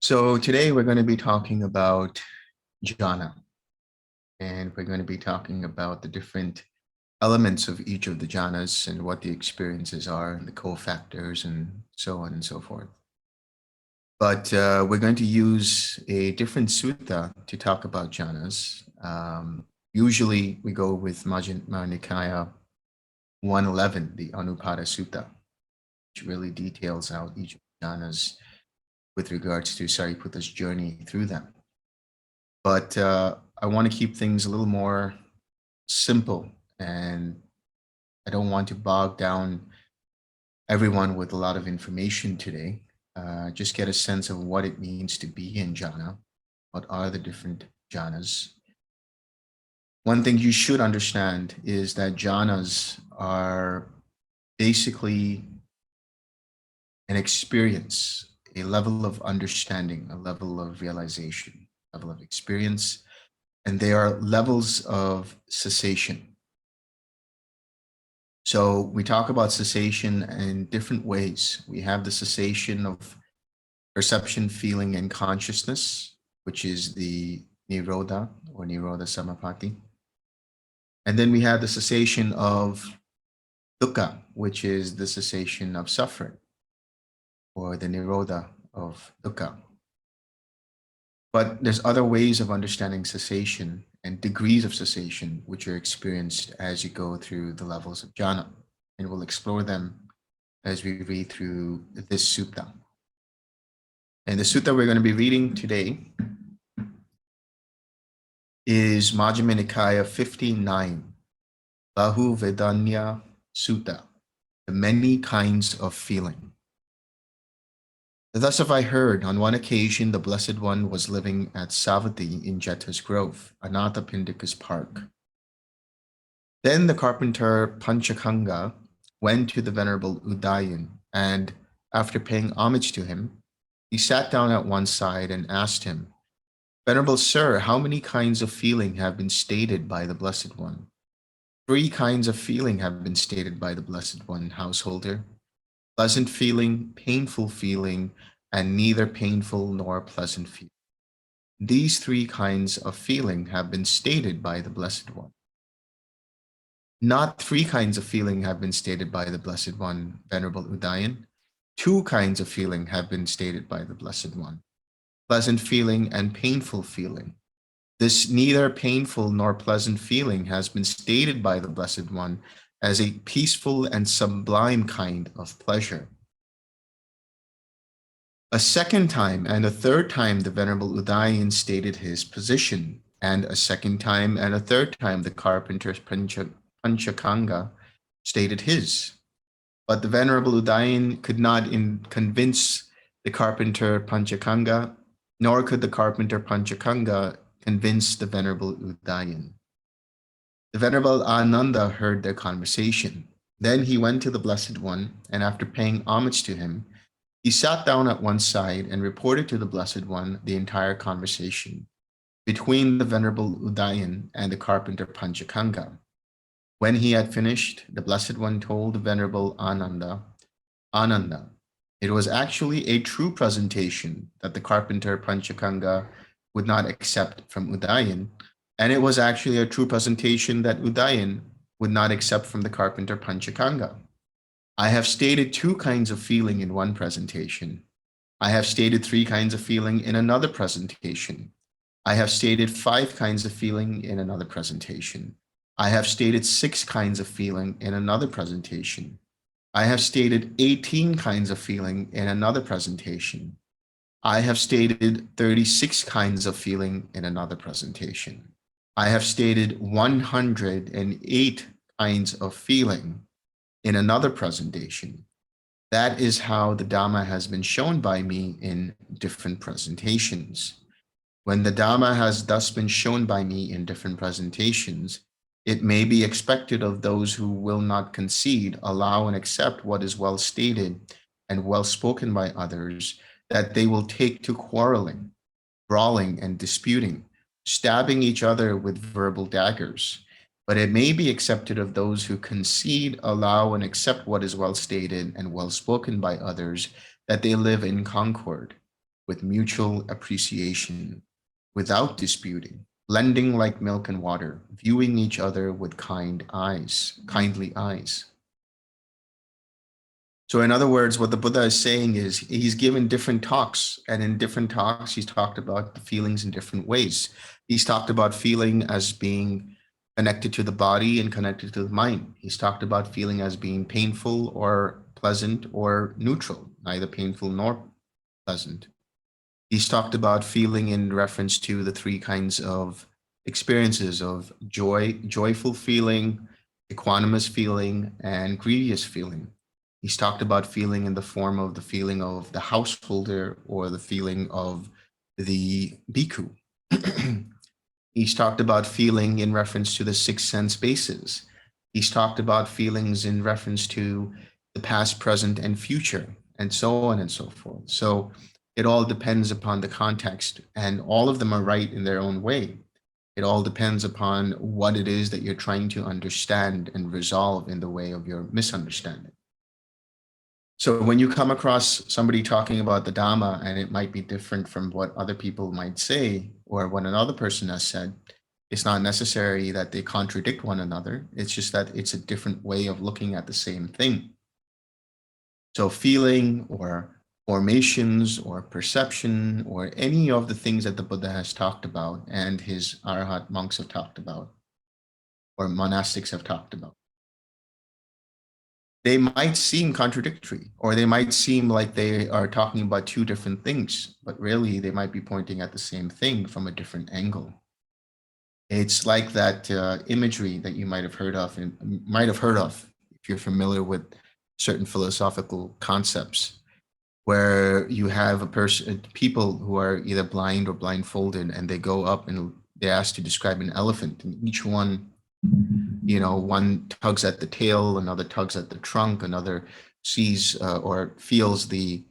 So today we're going to be talking about jhana, and we're going to be talking about the different elements of each of the jhanas and what the experiences are and the cofactors and so on and so forth. But we're going to use a different sutta to talk about jhanas. Usually we go with Majjhima Nikaya 111, the Anupada Sutta, which really details out each of the jhanas with regards to Sariputta's journey through them. But I want to keep things a little more simple, and I don't want to bog down everyone with a lot of information today. Just get a sense of what it means to be in jhana. What are the different jhanas? One thing you should understand is that jhanas are basically an experience, a level of understanding, a level of realization, level of experience, and they are levels of cessation. So we talk about cessation in different ways. We have the cessation of perception, feeling, and consciousness, which is the Nirodha or Nirodha Samapatti. And then we have the cessation of dukkha, which is the cessation of suffering, or the Nirodha of dukkha. But there's other ways of understanding cessation and degrees of cessation, which are experienced as you go through the levels of jhana. And we'll explore them as we read through this sutta. And the sutta we're going to be reading today is Majjhima Nikaya 59, Bahu Vedanya Sutta, the many kinds of feeling. Thus have I heard, on one occasion the Blessed One was living at Savatthi in Jeta's Grove, Anathapindika's park. Then the carpenter Panchakanga went to the Venerable Udayan, and after paying homage to him, he sat down at one side and asked him, "Venerable Sir, how many kinds of feeling have been stated by the Blessed One?" "Three kinds of feeling have been stated by the Blessed One, householder: pleasant feeling, painful feeling, and neither painful nor pleasant feeling. These three kinds of feeling have been stated by the Blessed One." "Not three kinds of feeling have been stated by the Blessed One, Venerable Udayan. Two kinds of feeling have been stated by the Blessed One: pleasant feeling and painful feeling. This neither painful nor pleasant feeling has been stated by the Blessed One as a peaceful and sublime kind of pleasure." A second time and a third time the Venerable Udayan stated his position, and a second time and a third time the carpenter Panchakanga stated his. But the Venerable Udayan could not convince the carpenter Panchakanga, nor could the carpenter Panchakanga convince the Venerable Udayan. The Venerable Ananda heard their conversation. Then he went to the Blessed One, and after paying homage to him, he sat down at one side and reported to the Blessed One the entire conversation between the Venerable Udayan and the carpenter Panchakanga. When he had finished, the Blessed One told the Venerable Ananda, it was actually a true presentation that the carpenter Panchakanga would not accept from Udayan, and it was actually a true presentation that Udayan would not accept from the carpenter Panchakanga. I have stated two kinds of feeling in one presentation. I have stated three kinds of feeling in another presentation. I have stated five kinds of feeling in another presentation. I have stated six kinds of feeling in another presentation. I have stated 18 kinds of feeling in another presentation. I have stated 36 kinds of feeling in another presentation. I have stated 108 kinds of feeling in another presentation. That is how the Dhamma has been shown by me in different presentations. When the Dhamma has thus been shown by me in different presentations, it may be expected of those who will not concede, allow, and accept what is well stated and well spoken by others, that they will take to quarreling, brawling, and disputing, stabbing each other with verbal daggers. But it may be accepted of those who concede, allow, and accept what is well stated and well spoken by others, that they live in concord, with mutual appreciation, without disputing, blending like milk and water, viewing each other with kindly eyes. So in other words, what the Buddha is saying is he's given different talks, and in different talks, he's talked about the feelings in different ways. He's talked about feeling as being connected to the body and connected to the mind. He's talked about feeling as being painful or pleasant or neutral, neither painful nor pleasant. He's talked about feeling in reference to the three kinds of experiences of joyful feeling, equanimous feeling, and grievous feeling. He's talked about feeling in the form of the feeling of the householder or the feeling of the bhikkhu. He's talked about feeling in reference to the six sense bases. He's talked about feelings in reference to the past, present, and future, and so on and so forth. So it all depends upon the context, and all of them are right in their own way. It all depends upon what it is that you're trying to understand and resolve in the way of your misunderstanding. So when you come across somebody talking about the Dhamma and it might be different from what other people might say or what another person has said, it's not necessary that they contradict one another. It's just that it's a different way of looking at the same thing. So feeling or formations or perception or any of the things that the Buddha has talked about and his Arhat monks have talked about or monastics have talked about, they might seem contradictory, or they might seem like they are talking about two different things, but really they might be pointing at the same thing from a different angle. It's like that imagery that you might have heard of, if you're familiar with certain philosophical concepts, where you have people who are either blind or blindfolded, and they go up and they're asked to describe an elephant, and each one, one tugs at the tail, another tugs at the trunk, another sees or feels the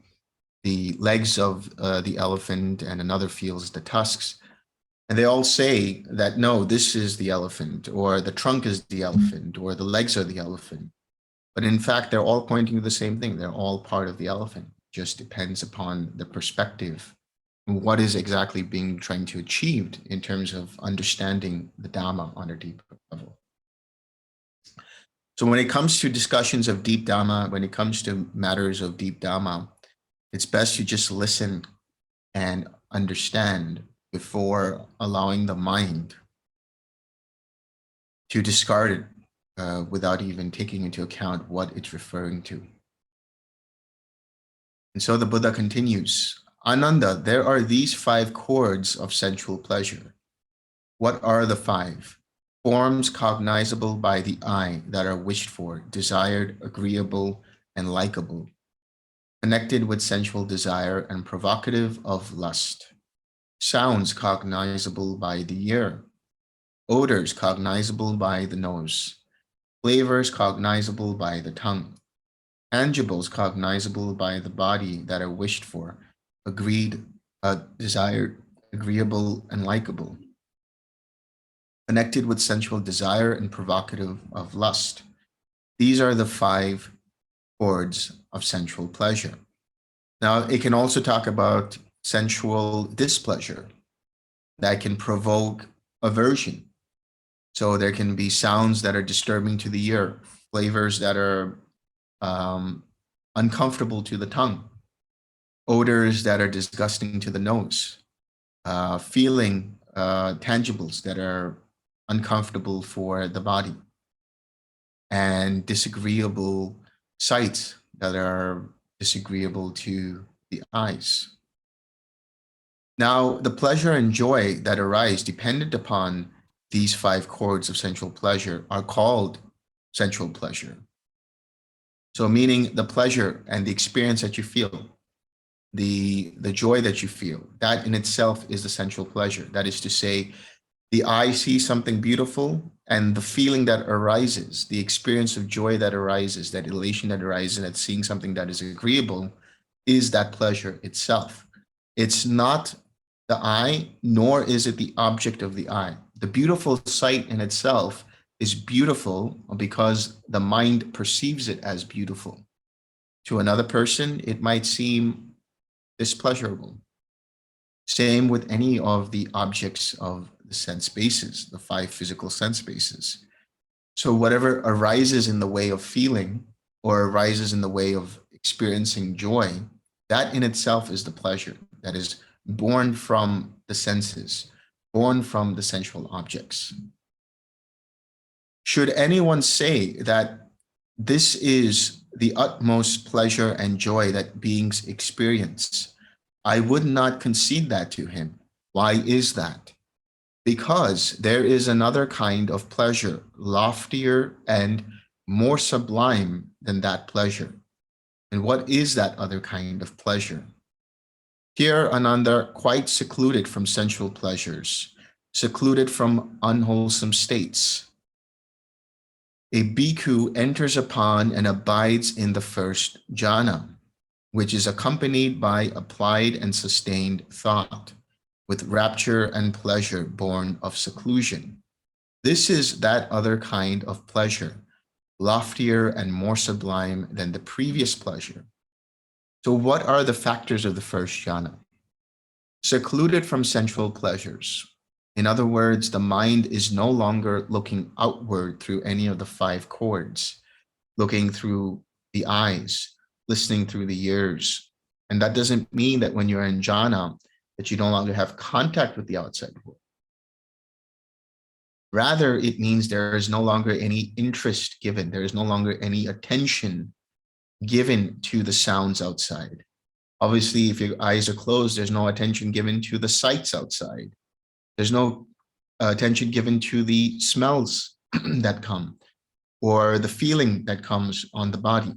legs of the elephant, and another feels the tusks. And they all say that, no, this is the elephant, or the trunk is the elephant, or the legs are the elephant. But in fact, they're all pointing to the same thing. They're all part of the elephant. It just depends upon the perspective and what is exactly being trying to achieved in terms of understanding the Dhamma on a deeper level. So when it comes to discussions of deep Dhamma, when it comes to matters of deep Dhamma, it's best to just listen and understand before allowing the mind to discard it without even taking into account what it's referring to. And so the Buddha continues, Ananda, there are these 5 chords of sensual pleasure. What are the 5? Forms cognizable by the eye that are wished for, desired, agreeable, and likable, connected with sensual desire and provocative of lust. Sounds cognizable by the ear, odors cognizable by the nose, flavors cognizable by the tongue, tangibles cognizable by the body that are wished for, desired, agreeable, and likable, connected with sensual desire and provocative of lust. These are the 5 chords of sensual pleasure. Now, it can also talk about sensual displeasure that can provoke aversion. So there can be sounds that are disturbing to the ear, flavors that are uncomfortable to the tongue, odors that are disgusting to the nose, feeling tangibles that are uncomfortable for the body, and disagreeable sights that are disagreeable to the eyes. Now, the pleasure and joy that arise dependent upon these 5 chords of sensual pleasure are called sensual pleasure. So meaning the pleasure and the experience that you feel, the joy that you feel, that in itself is the sensual pleasure. That is to say, the eye sees something beautiful, and the feeling that arises, the experience of joy that arises, that elation that arises at seeing something that is agreeable, is that pleasure itself. It's not the eye, nor is it the object of the eye. The beautiful sight in itself is beautiful because the mind perceives it as beautiful. To another person, it might seem displeasurable. Same with any of the objects of the sense bases, the five physical sense bases. So whatever arises in the way of feeling or arises in the way of experiencing joy, that in itself is the pleasure that is born from the senses, born from the sensual objects. Should anyone say that this is the utmost pleasure and joy that beings experience, I would not concede that to him. Why is that? Because there is another kind of pleasure, loftier and more sublime than that pleasure. And what is that other kind of pleasure? Here, Ananda, quite secluded from sensual pleasures, secluded from unwholesome states, a bhikkhu enters upon and abides in the first jhana, which is accompanied by applied and sustained thought, with rapture and pleasure born of seclusion. This is that other kind of pleasure, loftier and more sublime than the previous pleasure. So what are the factors of the first jhana? Secluded from sensual pleasures. In other words, the mind is no longer looking outward through any of the five chords, looking through the eyes, listening through the ears. And that doesn't mean that when you're in jhana, that you no longer have contact with the outside world. Rather, it means there is no longer any interest given. There is no longer any attention given to the sounds outside. Obviously, if your eyes are closed, there's no attention given to the sights outside. There's no attention given to the smells that come or the feeling that comes on the body.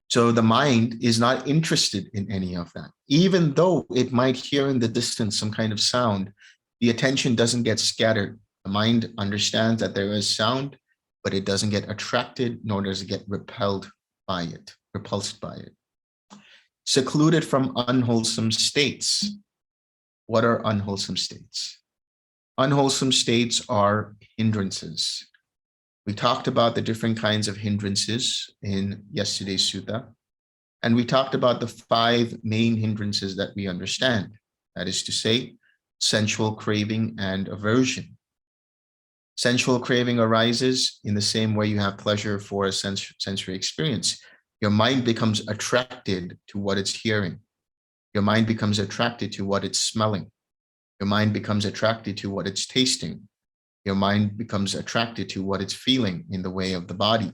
So the mind is not interested in any of that. Even though it might hear in the distance some kind of sound, the attention doesn't get scattered. The mind understands that there is sound, but it doesn't get attracted, nor does it get repelled by it, repulsed by it. Secluded from unwholesome states. What are unwholesome states? Unwholesome states are hindrances. We talked about the different kinds of hindrances in yesterday's sutta, and we talked about the 5 main hindrances that we understand. That is to say, sensual craving and aversion. Sensual craving arises in the same way you have pleasure for a sensory experience. Your mind becomes attracted to what it's hearing. Your mind becomes attracted to what it's smelling. Your mind becomes attracted to what it's tasting. Your mind becomes attracted to what it's feeling in the way of the body.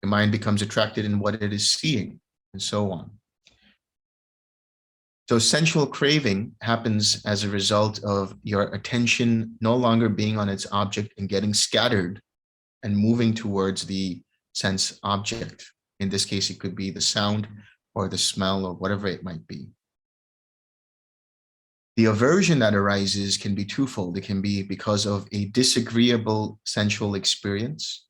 Your mind becomes attracted in what it is seeing, and so on. So sensual craving happens as a result of your attention no longer being on its object and getting scattered and moving towards the sense object. In this case, it could be the sound or the smell or whatever it might be. The aversion that arises can be twofold. It can be because of a disagreeable sensual experience,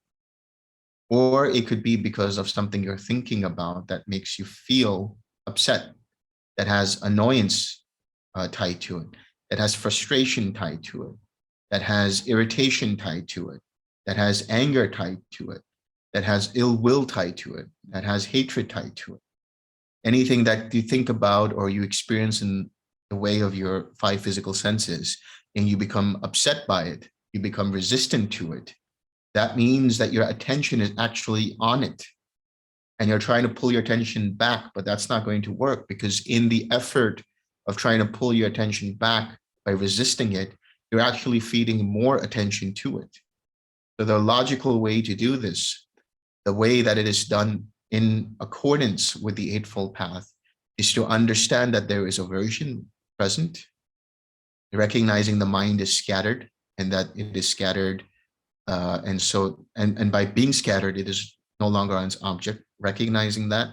or it could be because of something you're thinking about that makes you feel upset, that has annoyance tied to it, that has frustration tied to it, that has irritation tied to it, that has anger tied to it, that has ill will tied to it, that has hatred tied to it. Anything that you think about or you experience in the way of your 5 physical senses, and you become upset by it, you become resistant to it, that means that your attention is actually on it. And you're trying to pull your attention back, but that's not going to work, because in the effort of trying to pull your attention back by resisting it, you're actually feeding more attention to it. So the logical way to do this, the way that it is done in accordance with the Eightfold Path, is to understand that there is aversion present, recognizing the mind is scattered and that it is scattered. And by being scattered, it is no longer on its object, recognizing that,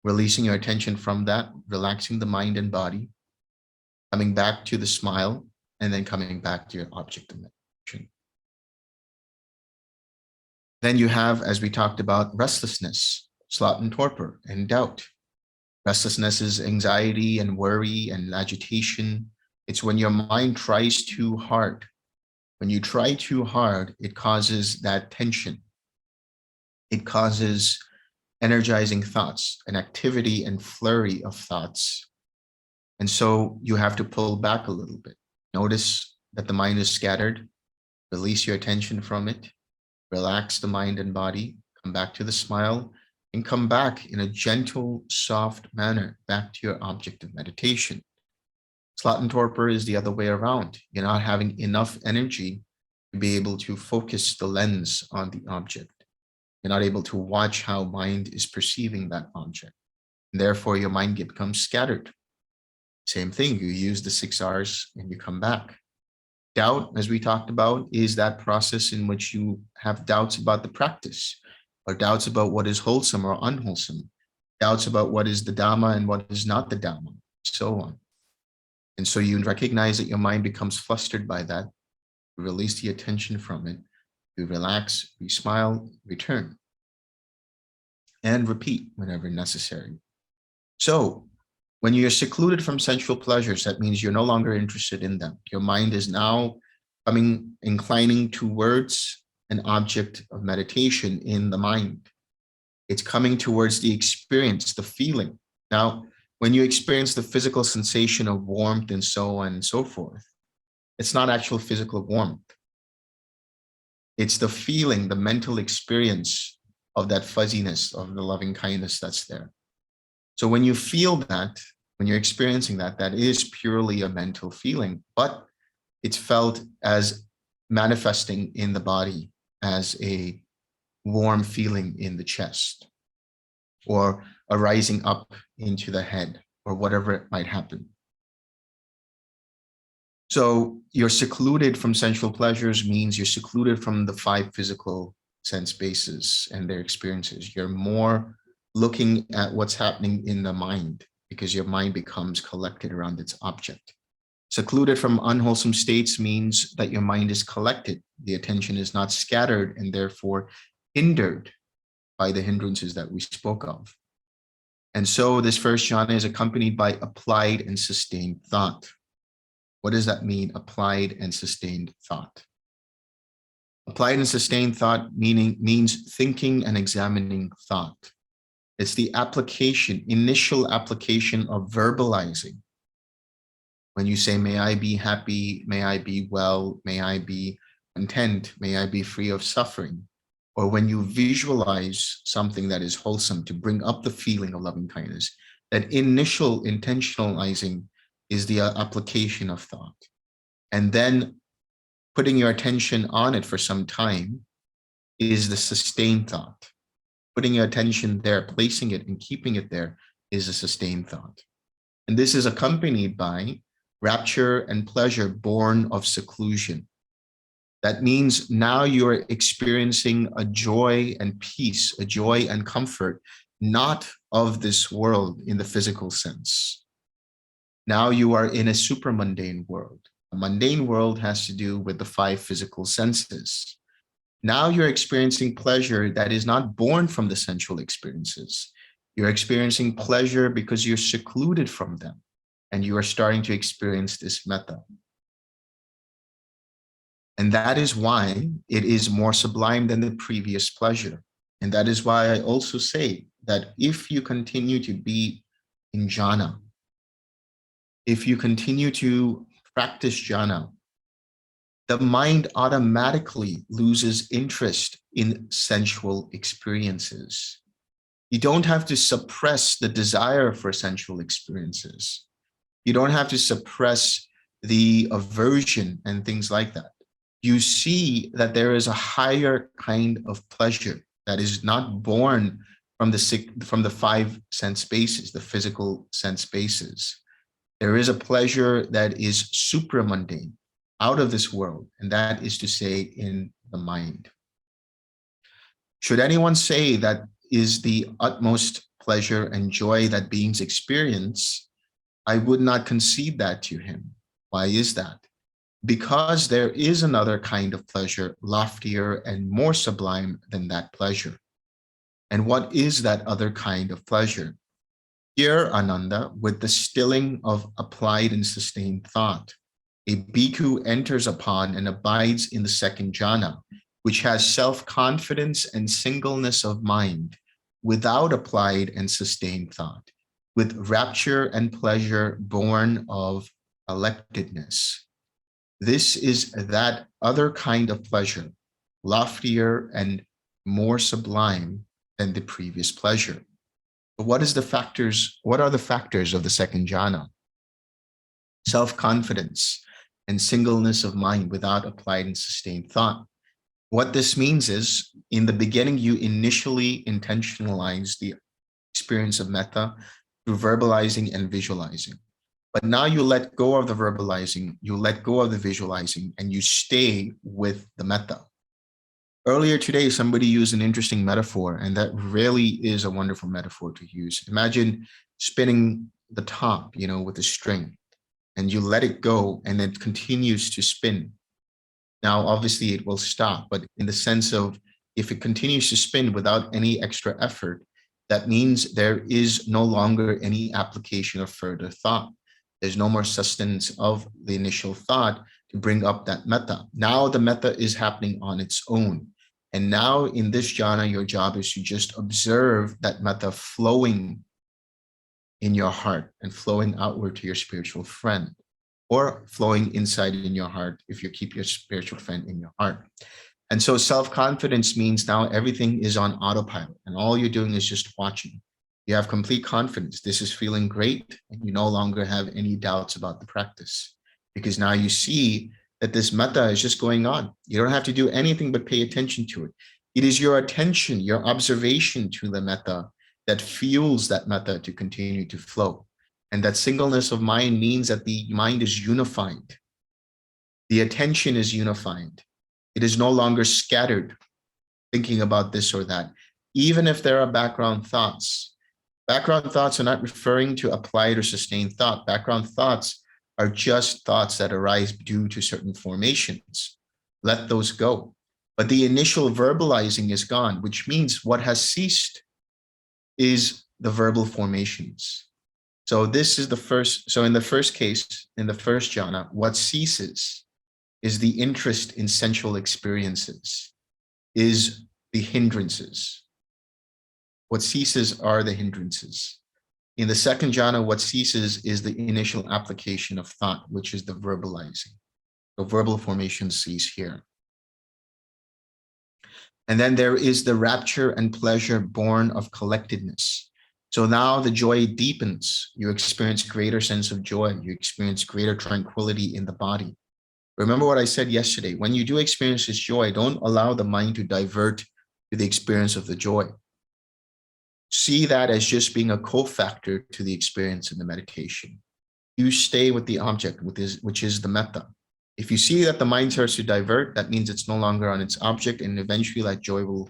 releasing your attention from that, relaxing the mind and body, coming back to the smile, and then coming back to your object of meditation. Then you have, as we talked about, restlessness, sloth and torpor, and doubt. Restlessness is anxiety and worry and agitation. It's when your mind tries too hard. When you try too hard, it causes that tension. It causes energizing thoughts, an activity and flurry of thoughts. And so you have to pull back a little bit. Notice that the mind is scattered. Release your attention from it. Relax the mind and body. Come back to the smile and come back in a gentle, soft manner back to your object of meditation. Sloth and torpor is the other way around. You're not having enough energy to be able to focus the lens on the object. You're not able to watch how mind is perceiving that object. And therefore, your mind becomes scattered. Same thing, you use the 6 R's and you come back. Doubt, as we talked about, is that process in which you have doubts about the practice, or doubts about what is wholesome or unwholesome, doubts about what is the Dhamma and what is not the Dhamma, so on. And so you recognize that your mind becomes flustered by that. You release the attention from it. You relax, you smile, return, and repeat whenever necessary. So when you're secluded from sensual pleasures, that means you're no longer interested in them. Your mind is now inclining towards an object of meditation in the mind. It's coming towards the experience, the feeling. Now, when you experience the physical sensation of warmth and so on and so forth, it's not actual physical warmth. It's the feeling, the mental experience of that fuzziness, of the loving kindness that's there. So when you feel that, when you're experiencing that, that is purely a mental feeling, but it's felt as manifesting in the body as a warm feeling in the chest, or a rising up into the head, or whatever it might happen. So you're secluded from sensual pleasures means you're secluded from the 5 physical sense bases and their experiences. You're more looking at what's happening in the mind because your mind becomes collected around its object. Secluded from unwholesome states means that your mind is collected. The attention is not scattered and therefore hindered by the hindrances that we spoke of. And so this first jhana is accompanied by applied and sustained thought. What does that mean, applied and sustained thought? Applied and sustained thought means thinking and examining thought. It's the application, initial application of verbalizing. When you say, may I be happy, may I be well, may I be content, may I be free of suffering. Or when you visualize something that is wholesome to bring up the feeling of loving kindness, that initial intentionalizing is the application of thought. And then putting your attention on it for some time is the sustained thought. Putting your attention there, placing it and keeping it there is a sustained thought. And this is accompanied by rapture and pleasure born of seclusion. That means now you're experiencing a joy and peace, a joy and comfort, not of this world in the physical sense. Now you are in a supramundane world. A mundane world has to do with the 5 physical senses. Now you're experiencing pleasure that is not born from the sensual experiences. You're experiencing pleasure because you're secluded from them, and you are starting to experience this metta. And that is why it is more sublime than the previous pleasure. And that is why I also say that if you continue to be in jhana, if you continue to practice jhana, the mind automatically loses interest in sensual experiences. You don't have to suppress the desire for sensual experiences. You don't have to suppress the aversion and things like that. You see that there is a higher kind of pleasure that is not born from the 5 sense bases, the physical sense bases. There is a pleasure that is supramundane, out of this world, and that is to say in the mind. Should anyone say that is the utmost pleasure and joy that beings experience, I would not concede that to him. Why is that? Because there is another kind of pleasure, loftier and more sublime than that pleasure. And what is that other kind of pleasure? Here, Ananda, with the stilling of applied and sustained thought, a bhikkhu enters upon and abides in the second jhana, which has self-confidence and singleness of mind, without applied and sustained thought, with rapture and pleasure born of collectedness. This is that other kind of pleasure, loftier and more sublime than the previous pleasure. But what are the factors of the second jhana? Self-confidence and singleness of mind without applied and sustained thought. What this means is, in the beginning, you initially intentionalize the experience of metta through verbalizing and visualizing. But now you let go of the verbalizing, you let go of the visualizing, and you stay with the metta. Earlier today, somebody used an interesting metaphor, and that really is a wonderful metaphor to use. Imagine spinning the top, with a string, and you let it go, and it continues to spin. Now, obviously, it will stop, but in the sense of if it continues to spin without any extra effort, that means there is no longer any application of further thought. There's no more sustenance of the initial thought to bring up that metta. Now the metta is happening on its own. And now in this jhana, your job is to just observe that metta flowing in your heart and flowing outward to your spiritual friend, or flowing inside in your heart if you keep your spiritual friend in your heart. And so self-confidence means now everything is on autopilot and all you're doing is just watching. You have complete confidence. This is feeling great, and you no longer have any doubts about the practice, because now you see that this metta is just going on. You don't have to do anything but pay attention to it. It is your attention, your observation to the metta that fuels that metta to continue to flow. And that singleness of mind means that the mind is unified. The attention is unified. It is no longer scattered, thinking about this or that. Even if there are background thoughts are not referring to applied or sustained thought. Background thoughts are just thoughts that arise due to certain formations. Let those go. But the initial verbalizing is gone, which means what has ceased is the verbal formations. So this is in the first case, in the first jhana, what ceases is the interest in sensual experiences, is the hindrances. What ceases are the hindrances. In the second jhana, what ceases is the initial application of thought, which is the verbalizing. So verbal formations cease here. And then there is the rapture and pleasure born of collectedness. So now the joy deepens. You experience greater sense of joy. You experience greater tranquility in the body. Remember what I said yesterday. When you do experience this joy, don't allow the mind to divert to the experience of the joy. See that as just being a cofactor to the experience in the meditation. You stay with the object, which is the metta. If you see that the mind starts to divert, that means it's no longer on its object, and eventually that joy will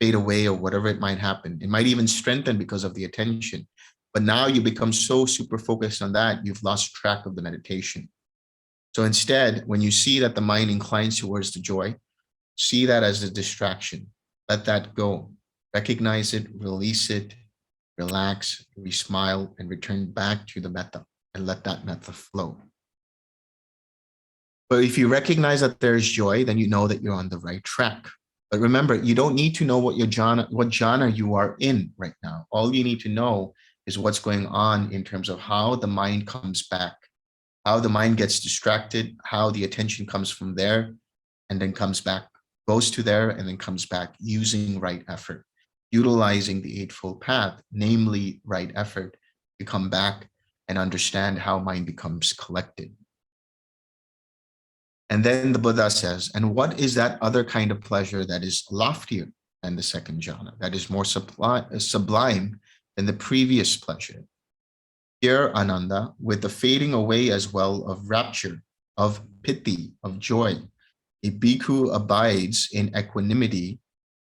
fade away or whatever it might happen. It might even strengthen because of the attention. But now you become so super focused on that, you've lost track of the meditation. So instead, when you see that the mind inclines towards the joy, see that as a distraction. Let that go. Recognize it, release it, relax, re-smile, and return back to the metta, and let that metta flow. But if you recognize that there is joy, then you know that you're on the right track. But remember, you don't need to know what jhana you are in right now. All you need to know is what's going on in terms of how the mind comes back, how the mind gets distracted, how the attention comes from there and then comes back, goes to there and then comes back, using right effort, utilizing the Eightfold Path, namely right effort, to come back and understand how mind becomes collected. And then the Buddha says, and what is that other kind of pleasure that is loftier than the second jhana, that is more sublime than the previous pleasure? Here, Ananda, with the fading away as well of rapture, of piti, of joy, a bhikkhu abides in equanimity,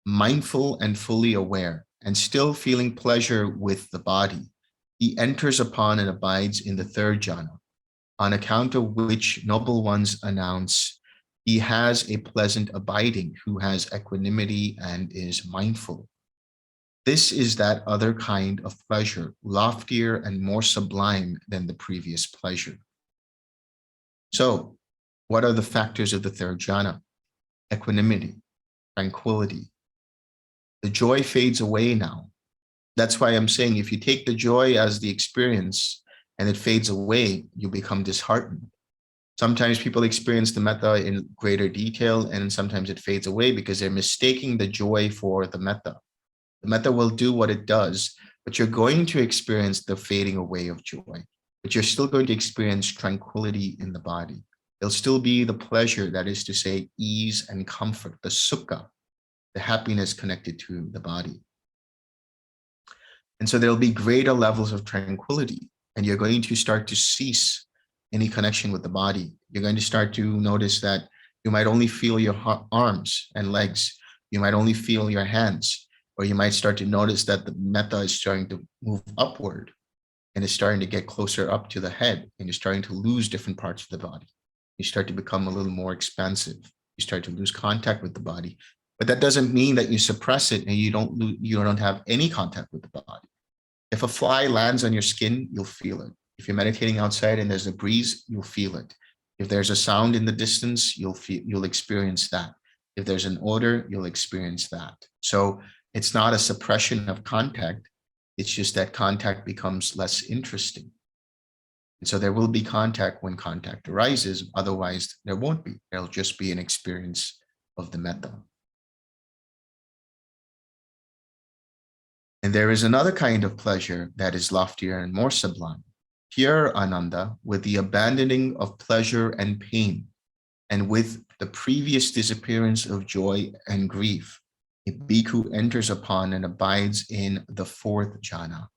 mindful and fully aware, and still feeling pleasure with the body. He enters upon and abides in the third jhana, on account of which noble ones announce, he has a pleasant abiding who has equanimity and is mindful. This is that other kind of pleasure, loftier and more sublime than the previous pleasure. So, what are the factors of the third jhana? Equanimity, tranquility. The joy fades away now. That's why I'm saying if you take the joy as the experience and it fades away, you become disheartened. Sometimes people experience the metta in greater detail, and sometimes it fades away because they're mistaking the joy for the metta. The metta will do what it does, but you're going to experience the fading away of joy, but you're still going to experience tranquility in the body. There'll still be the pleasure, that is to say, ease and comfort, the sukha, the happiness connected to the body. And so there'll be greater levels of tranquility, and you're going to start to cease any connection with the body. You're going to start to notice that you might only feel your arms and legs. You might only feel your hands, or you might start to notice that the metta is starting to move upward and is starting to get closer up to the head, and you're starting to lose different parts of the body. You start to become a little more expansive. You start to lose contact with the body. But that doesn't mean that you suppress it and you don't have any contact with the body. If a fly lands on your skin, you'll feel it. If you're meditating outside and there's a breeze, you'll feel it. If there's a sound in the distance, you'll experience that. If there's an odor, you'll experience that. So it's not a suppression of contact. It's just that contact becomes less interesting. And so there will be contact when contact arises. Otherwise, there won't be. There'll just be an experience of the metta. And there is another kind of pleasure that is loftier and more sublime, pure ananda, with the abandoning of pleasure and pain, and with the previous disappearance of joy and grief. A bhikkhu enters upon and abides in the fourth jhana,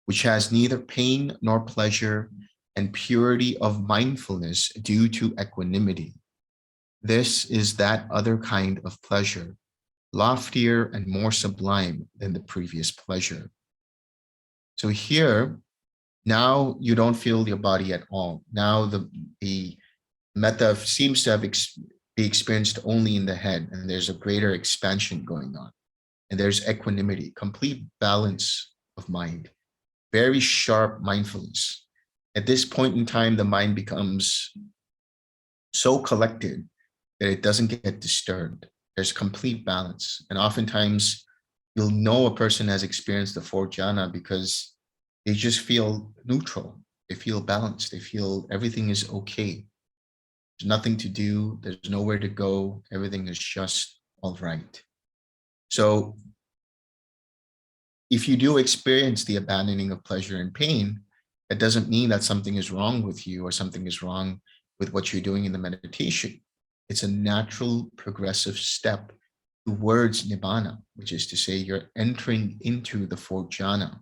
which has neither pain nor pleasure, and purity of mindfulness due to equanimity. This is that other kind of pleasure, loftier and more sublime than the previous pleasure. So here, now you don't feel your body at all. Now the metta seems to be experienced only in the head, and there's a greater expansion going on. And there's equanimity, complete balance of mind, very sharp mindfulness. At this point in time, the mind becomes so collected that it doesn't get disturbed. There's complete balance. And oftentimes you'll know a person has experienced the fourth jhana because they just feel neutral. They feel balanced. They feel everything is okay. There's nothing to do. There's nowhere to go. Everything is just all right. So if you do experience the abandoning of pleasure and pain, that doesn't mean that something is wrong with you or something is wrong with what you're doing in the meditation. It's a natural progressive step towards nibbana, which is to say you're entering into the fourth jhana.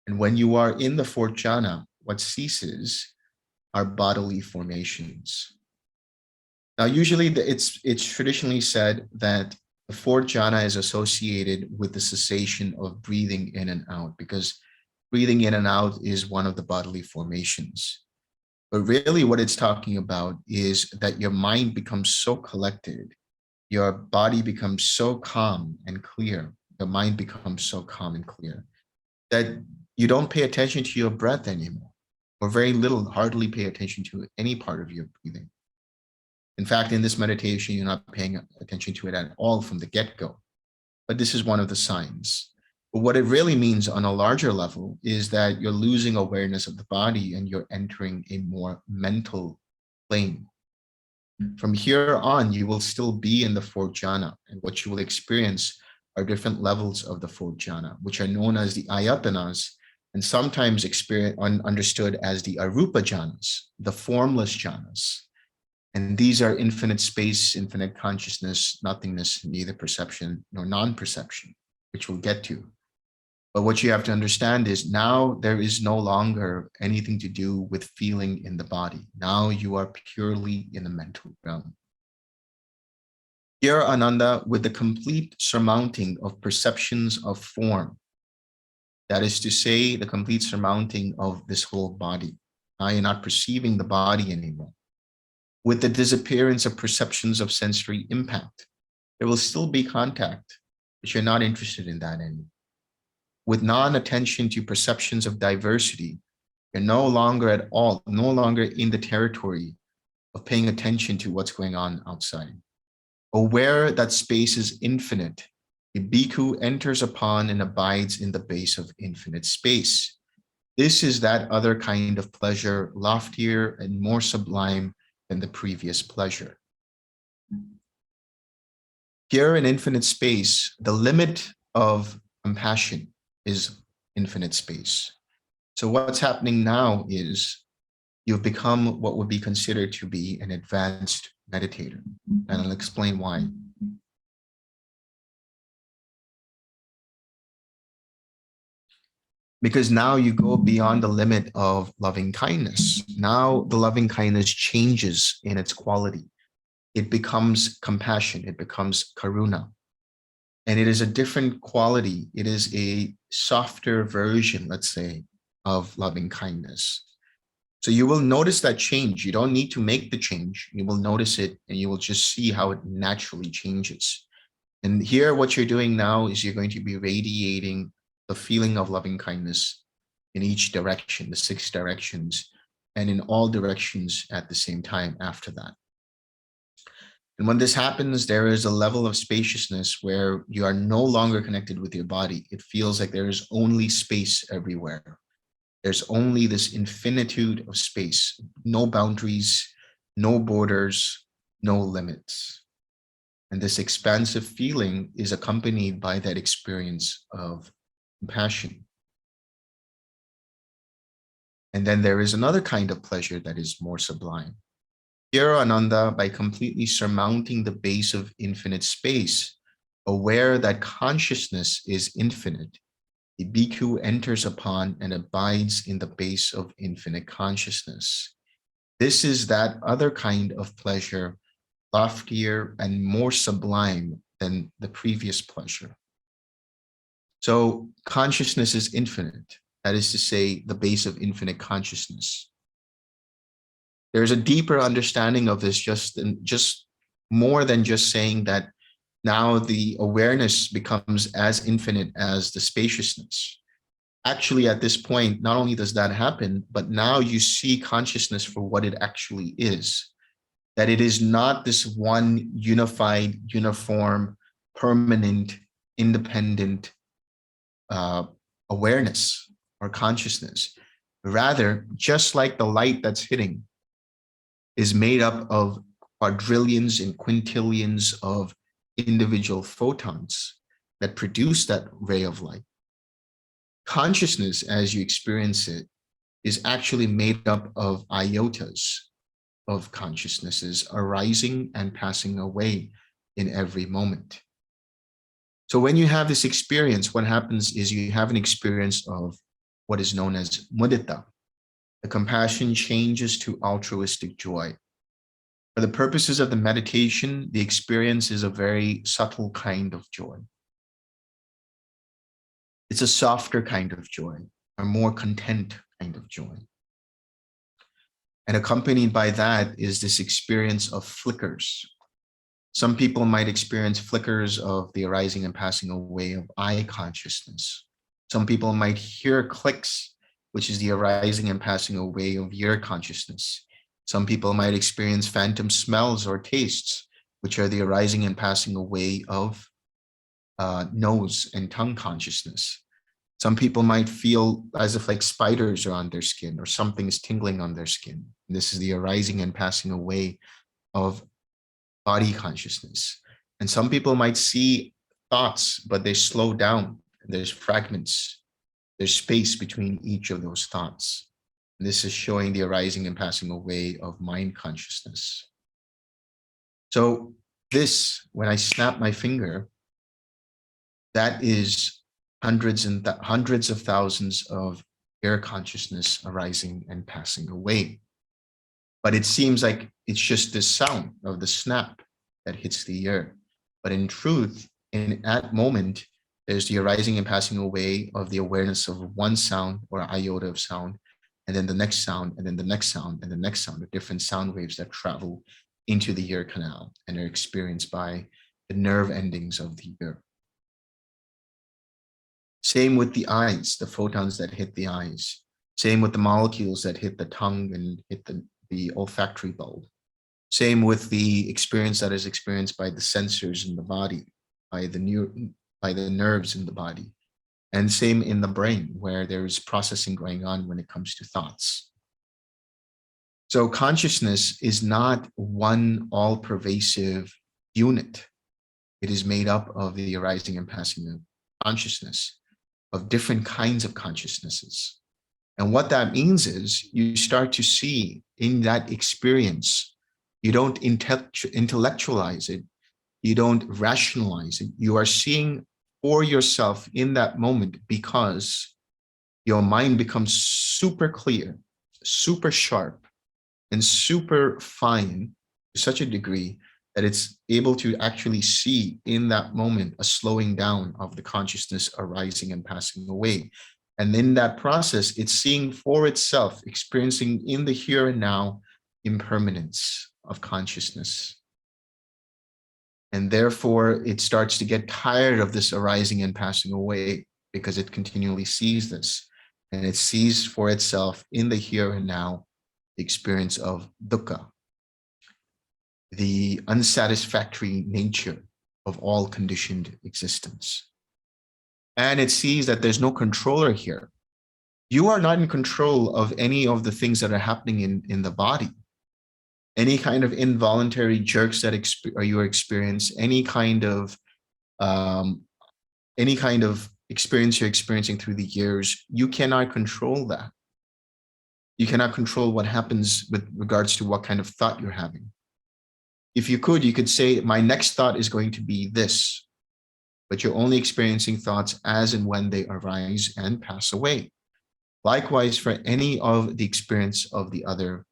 And when you are in the fourth jhana, what ceases are bodily formations. Now, usually it's traditionally said that the fourth jhana is associated with the cessation of breathing in and out, because breathing in and out is one of the bodily formations. But really what it's talking about is that your mind becomes so collected, your body becomes so calm and clear, your mind becomes so calm and clear, that you don't pay attention to your breath anymore, or very little, hardly pay attention to any part of your breathing. In fact, in this meditation, you're not paying attention to it at all from the get-go. But this is one of the signs. But what it really means on a larger level is that you're losing awareness of the body and you're entering a more mental plane. From here on, you will still be in the fourth jhana, and what you will experience are different levels of the fourth jhana, which are known as the ayatanas, and sometimes understood as the arupa jhanas, the formless jhanas. And these are infinite space, infinite consciousness, nothingness, neither perception nor non-perception, which we'll get to. But what you have to understand is now there is no longer anything to do with feeling in the body. Now you are purely in the mental realm. Pure Ananda with the complete surmounting of perceptions of form. That is to say, the complete surmounting of this whole body. Now you're not perceiving the body anymore. With the disappearance of perceptions of sensory impact, there will still be contact, but you're not interested in that anymore. With non-attention to perceptions of diversity, you're no longer in the territory of paying attention to what's going on outside. Aware that space is infinite A bhikkhu enters upon and abides in the base of infinite space. This is that other kind of pleasure, loftier and more sublime than the previous pleasure. Here in infinite space, the limit of compassion is infinite space. So what's happening now is you've become what would be considered to be an advanced meditator. And I'll explain why. Because now you go beyond the limit of loving kindness. Now the loving kindness changes in its quality. It becomes compassion, it becomes karuna. And it is a different quality. It is a softer version, let's say, of loving kindness. So you will notice that change. You don't need to make the change. You will notice it and you will just see how it naturally changes. And here, what you're doing now is you're going to be radiating the feeling of loving kindness in each direction, the 6 directions, and in all directions at the same time after that. And when this happens, there is a level of spaciousness where you are no longer connected with your body. It feels like there is only space everywhere. There's only this infinitude of space, no boundaries, no borders, no limits. And this expansive feeling is accompanied by that experience of compassion. And then there is another kind of pleasure that is more sublime. Here, Ananda, by completely surmounting the base of infinite space, aware that consciousness is infinite, the bhikkhu enters upon and abides in the base of infinite consciousness. This is that other kind of pleasure, loftier and more sublime than the previous pleasure. So consciousness is infinite. That is to say, the base of infinite consciousness. There's a deeper understanding of this, just more than just saying that now the awareness becomes as infinite as the spaciousness. Actually, at this point, not only does that happen, but now you see consciousness for what it actually is. That it is not this one unified, uniform, permanent, independent awareness or consciousness. Rather, just like the light that's hitting is made up of quadrillions and quintillions of individual photons that produce that ray of light. Consciousness, as you experience it, is actually made up of iotas of consciousnesses arising and passing away in every moment. So when you have this experience, what happens is you have an experience of what is known as mudita. The compassion changes to altruistic joy. For the purposes of the meditation, the experience is a very subtle kind of joy. It's a softer kind of joy, a more content kind of joy. And accompanied by that is this experience of flickers. Some people might experience flickers of the arising and passing away of eye consciousness. Some people might hear clicks, which is the arising and passing away of ear consciousness. Some people might experience phantom smells or tastes, which are the arising and passing away of nose and tongue consciousness. Some people might feel as if like spiders are on their skin or something is tingling on their skin. And this is the arising and passing away of body consciousness. And some people might see thoughts, but they slow down. There's fragments. There's space between each of those thoughts. And this is showing the arising and passing away of mind consciousness. So this, when I snap my finger, that is hundreds of thousands of air consciousness arising and passing away. But it seems like it's just this sound of the snap that hits the ear. But in truth, in that moment, there's the arising and passing away of the awareness of one sound or iota of sound, and then the next sound, and then the next sound, and the next sound, the different sound waves that travel into the ear canal and are experienced by the nerve endings of the ear. Same with the eyes, the photons that hit the eyes. Same with the molecules that hit the tongue and hit the olfactory bulb. Same with the experience that is experienced by the sensors in the body, by the by the nerves in the body. And same in the brain, where there's processing going on when it comes to thoughts. So consciousness is not one all-pervasive unit. It is made up of the arising and passing of consciousness, of different kinds of consciousnesses. And what that means is you start to see in that experience, you don't intellectualize it, you don't rationalize it. You are seeing for yourself in that moment because your mind becomes super clear, super sharp, and super fine to such a degree that it's able to actually see in that moment a slowing down of the consciousness arising and passing away. And in that process, it's seeing for itself, experiencing in the here and now impermanence of consciousness. And therefore, it starts to get tired of this arising and passing away because it continually sees this. And it sees for itself in the here and now the experience of dukkha, the unsatisfactory nature of all conditioned existence. And it sees that there's no controller here. You are not in control of any of the things that are happening in the body. Any kind of involuntary jerks that you experience, any kind of experience you're experiencing through the years, you cannot control that. You cannot control what happens with regards to what kind of thought you're having. If you could say, my next thought is going to be this, but you're only experiencing thoughts as and when they arise and pass away. Likewise, for any of the experience of the other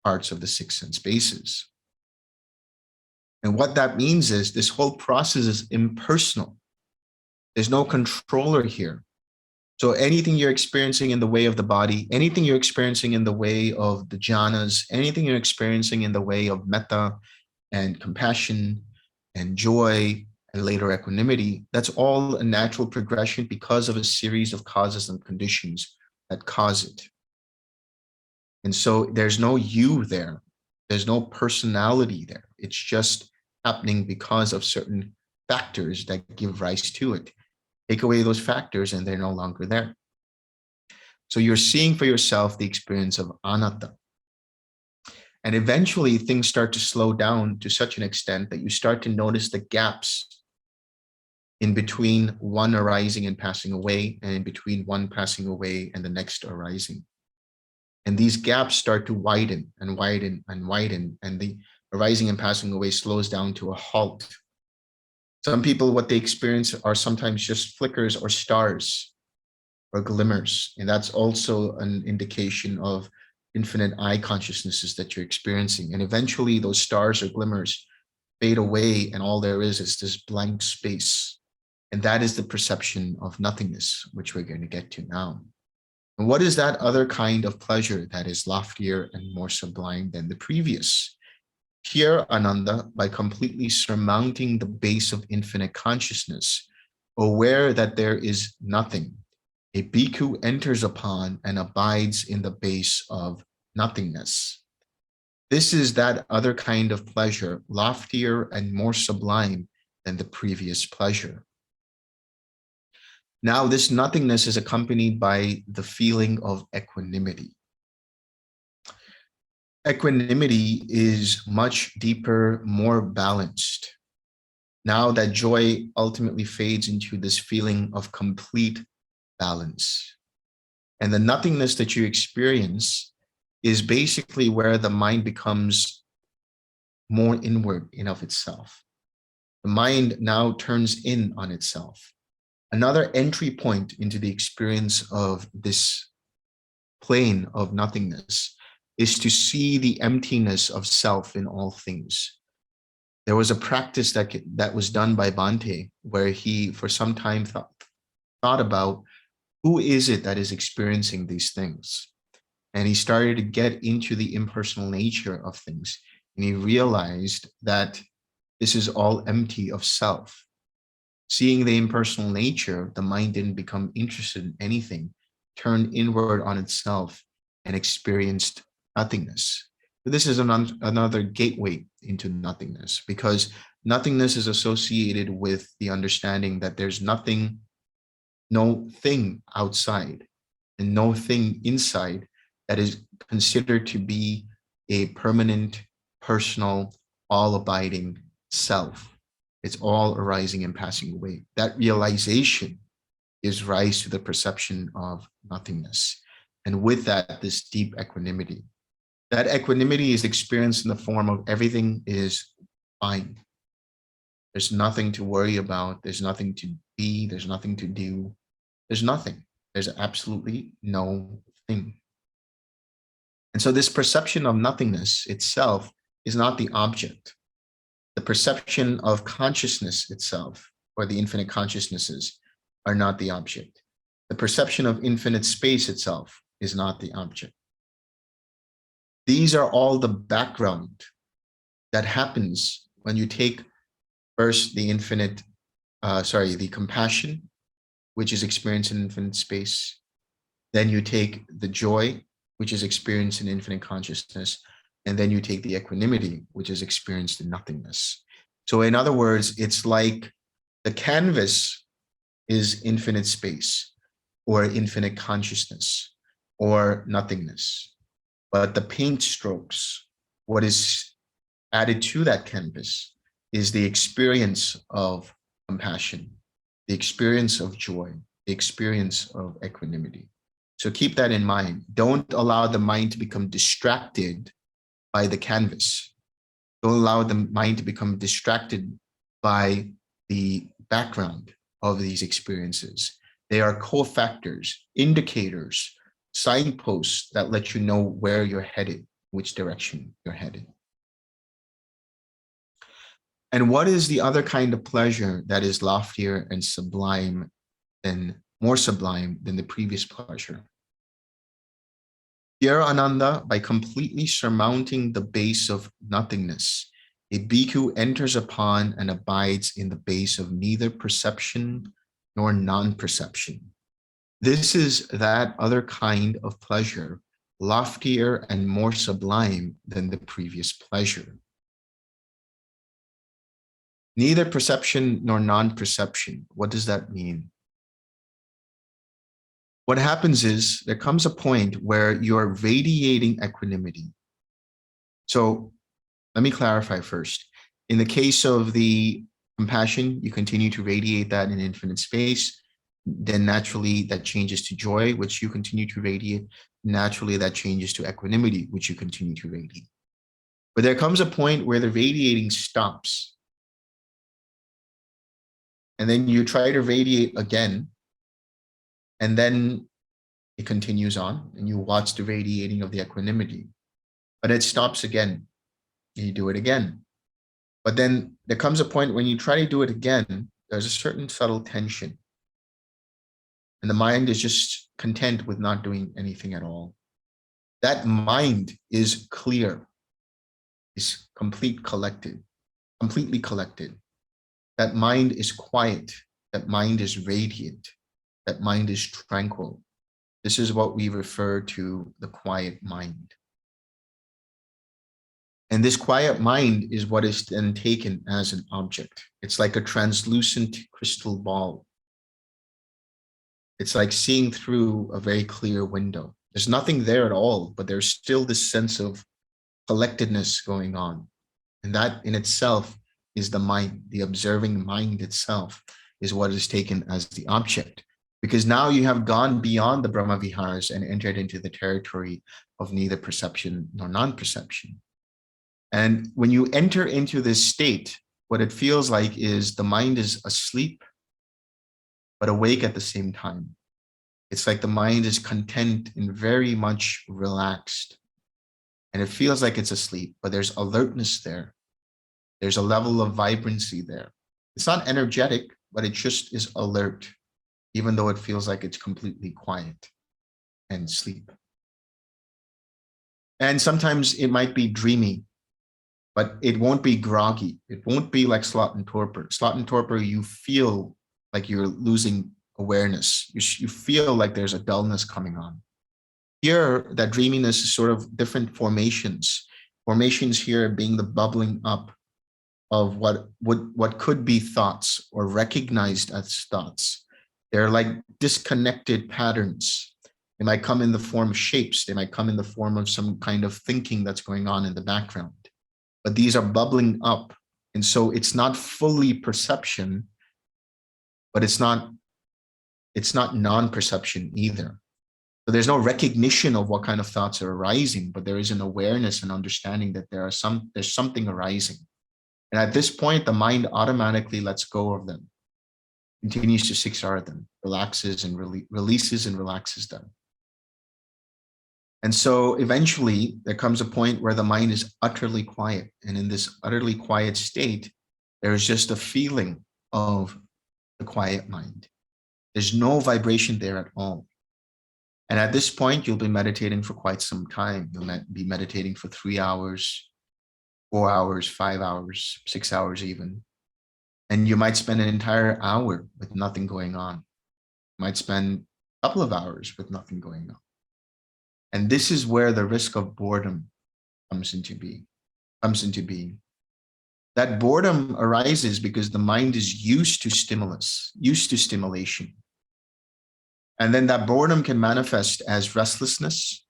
parts of the six sense bases. And what that means is this whole process is impersonal. There's no controller here. So anything you're experiencing in the way of the body, anything you're experiencing in the way of the jhanas, anything you're experiencing in the way of metta and compassion and joy and later equanimity, that's all a natural progression because of a series of causes and conditions that cause it. And so there's no you there. There's no personality there. It's just happening because of certain factors that give rise to it. Take away those factors and they're no longer there. So you're seeing for yourself the experience of anatta. And eventually things start to slow down to such an extent that you start to notice the gaps in between one arising and passing away, and in between one passing away and the next arising. And these gaps start to widen and widen and widen, and the arising and passing away slows down to a halt. Some people, what they experience are sometimes just flickers or stars or glimmers. And that's also an indication of infinite I consciousnesses that you're experiencing. And eventually those stars or glimmers fade away, and all there is this blank space. And that is the perception of nothingness, which we're going to get to now. And what is that other kind of pleasure that is loftier and more sublime than the previous? Here, Ananda, by completely surmounting the base of infinite consciousness, aware that there is nothing, a bhikkhu enters upon and abides in the base of nothingness. This is that other kind of pleasure, loftier and more sublime than the previous pleasure. Now, this nothingness is accompanied by the feeling of equanimity. Equanimity is much deeper, more balanced. Now that joy ultimately fades into this feeling of complete balance. And the nothingness that you experience is basically where the mind becomes more inward in of itself. The mind now turns in on itself. Another entry point into the experience of this plane of nothingness is to see the emptiness of self in all things. There was a practice that was done by Bhante, where he for some time thought about who is it that is experiencing these things. And he started to get into the impersonal nature of things. And he realized that this is all empty of self. Seeing the impersonal nature, the mind didn't become interested in anything, turned inward on itself and experienced nothingness. This is another gateway into nothingness, because Nothingness is associated with the understanding that there's nothing, no thing outside and no thing inside that is considered to be a permanent, personal, all-abiding self. It's all arising and passing away. That realization gives rise to the perception of nothingness. And with that, this deep equanimity. That equanimity is experienced in the form of everything is fine. There's nothing to worry about. There's nothing to be. There's nothing to do. There's nothing. There's absolutely no thing. And so this perception of nothingness itself is not the object. The perception of consciousness itself, or the infinite consciousnesses, are not the object. The perception of infinite space itself is not the object. These are all the background that happens when you take first the the compassion, which is experienced in infinite space. Then you take the joy, which is experienced in infinite consciousness. And then you take the equanimity, which is experienced in nothingness. So in other words, it's like the canvas is infinite space or infinite consciousness or nothingness. But the paint strokes, what is added to that canvas is the experience of compassion, the experience of joy, the experience of equanimity. So keep that in mind. Don't allow the mind to become distracted by the canvas. Don't allow the mind to become distracted by the background of these experiences. They are cofactors, indicators, signposts that let you know where you're headed, which direction you're headed. And what is the other kind of pleasure that is loftier and sublime and more sublime than the previous pleasure? Here, Ananda, by completely surmounting the base of nothingness, a bhikkhu enters upon and abides in the base of neither perception nor non-perception. This is that other kind of pleasure, loftier and more sublime than the previous pleasure. Neither perception nor non-perception. What does that mean? What happens is there comes a point where you're radiating equanimity. So let me clarify first. In the case of the compassion, you continue to radiate that in infinite space. Then naturally that changes to joy, which you continue to radiate. Naturally that changes to equanimity, which you continue to radiate. But there comes a point where the radiating stops. And then you try to radiate again. And then it continues on and you watch the radiating of the equanimity. But it stops again. And you do it again. But then there comes a point when you try to do it again, there's a certain subtle tension. And the mind is just content with not doing anything at all. That mind is clear, is completely collected. That mind is quiet. That mind is radiant. That mind is tranquil. This is what we refer to the quiet mind. And this quiet mind is what is then taken as an object. It's like a translucent crystal ball. It's like seeing through a very clear window. There's nothing there at all, but there's still this sense of collectedness going on. And that in itself is the mind. The observing mind itself is what is taken as the object. Because now you have gone beyond the Brahma Viharas and entered into the territory of neither perception nor non-perception. And when you enter into this state, what it feels like is the mind is asleep, but awake at the same time. It's like the mind is content and very much relaxed. And it feels like it's asleep, but there's alertness there. There's a level of vibrancy there. It's not energetic, but it just is alert, even though it feels like it's completely quiet and sleep. And sometimes it might be dreamy, but it won't be groggy. It won't be like sloth and torpor. Sloth and torpor, you feel like you're losing awareness. You feel like there's a dullness coming on. Here, that dreaminess is sort of different formations. Formations here being the bubbling up of what could be thoughts or recognized as thoughts. They're like disconnected patterns. They might come in the form of shapes. They might come in the form of some kind of thinking that's going on in the background. But these are bubbling up. And so it's not fully perception, but it's not non-perception either. So there's no recognition of what kind of thoughts are arising, but there is an awareness and understanding that there's something arising. And at this point, the mind automatically lets go of them, continues to siksara them, relaxes and releases and relaxes them. And so eventually there comes a point where the mind is utterly quiet. And in this utterly quiet state, there is just a feeling of the quiet mind. There's no vibration there at all. And at this point, you'll be meditating for quite some time. You'll be meditating for 3 hours, 4 hours, 5 hours, 6 hours even. And you might spend an entire hour with nothing going on. You might spend a couple of hours with nothing going on. And this is where the risk of boredom comes into being. That boredom arises because the mind is used to stimulus, used to stimulation. And then that boredom can manifest as restlessness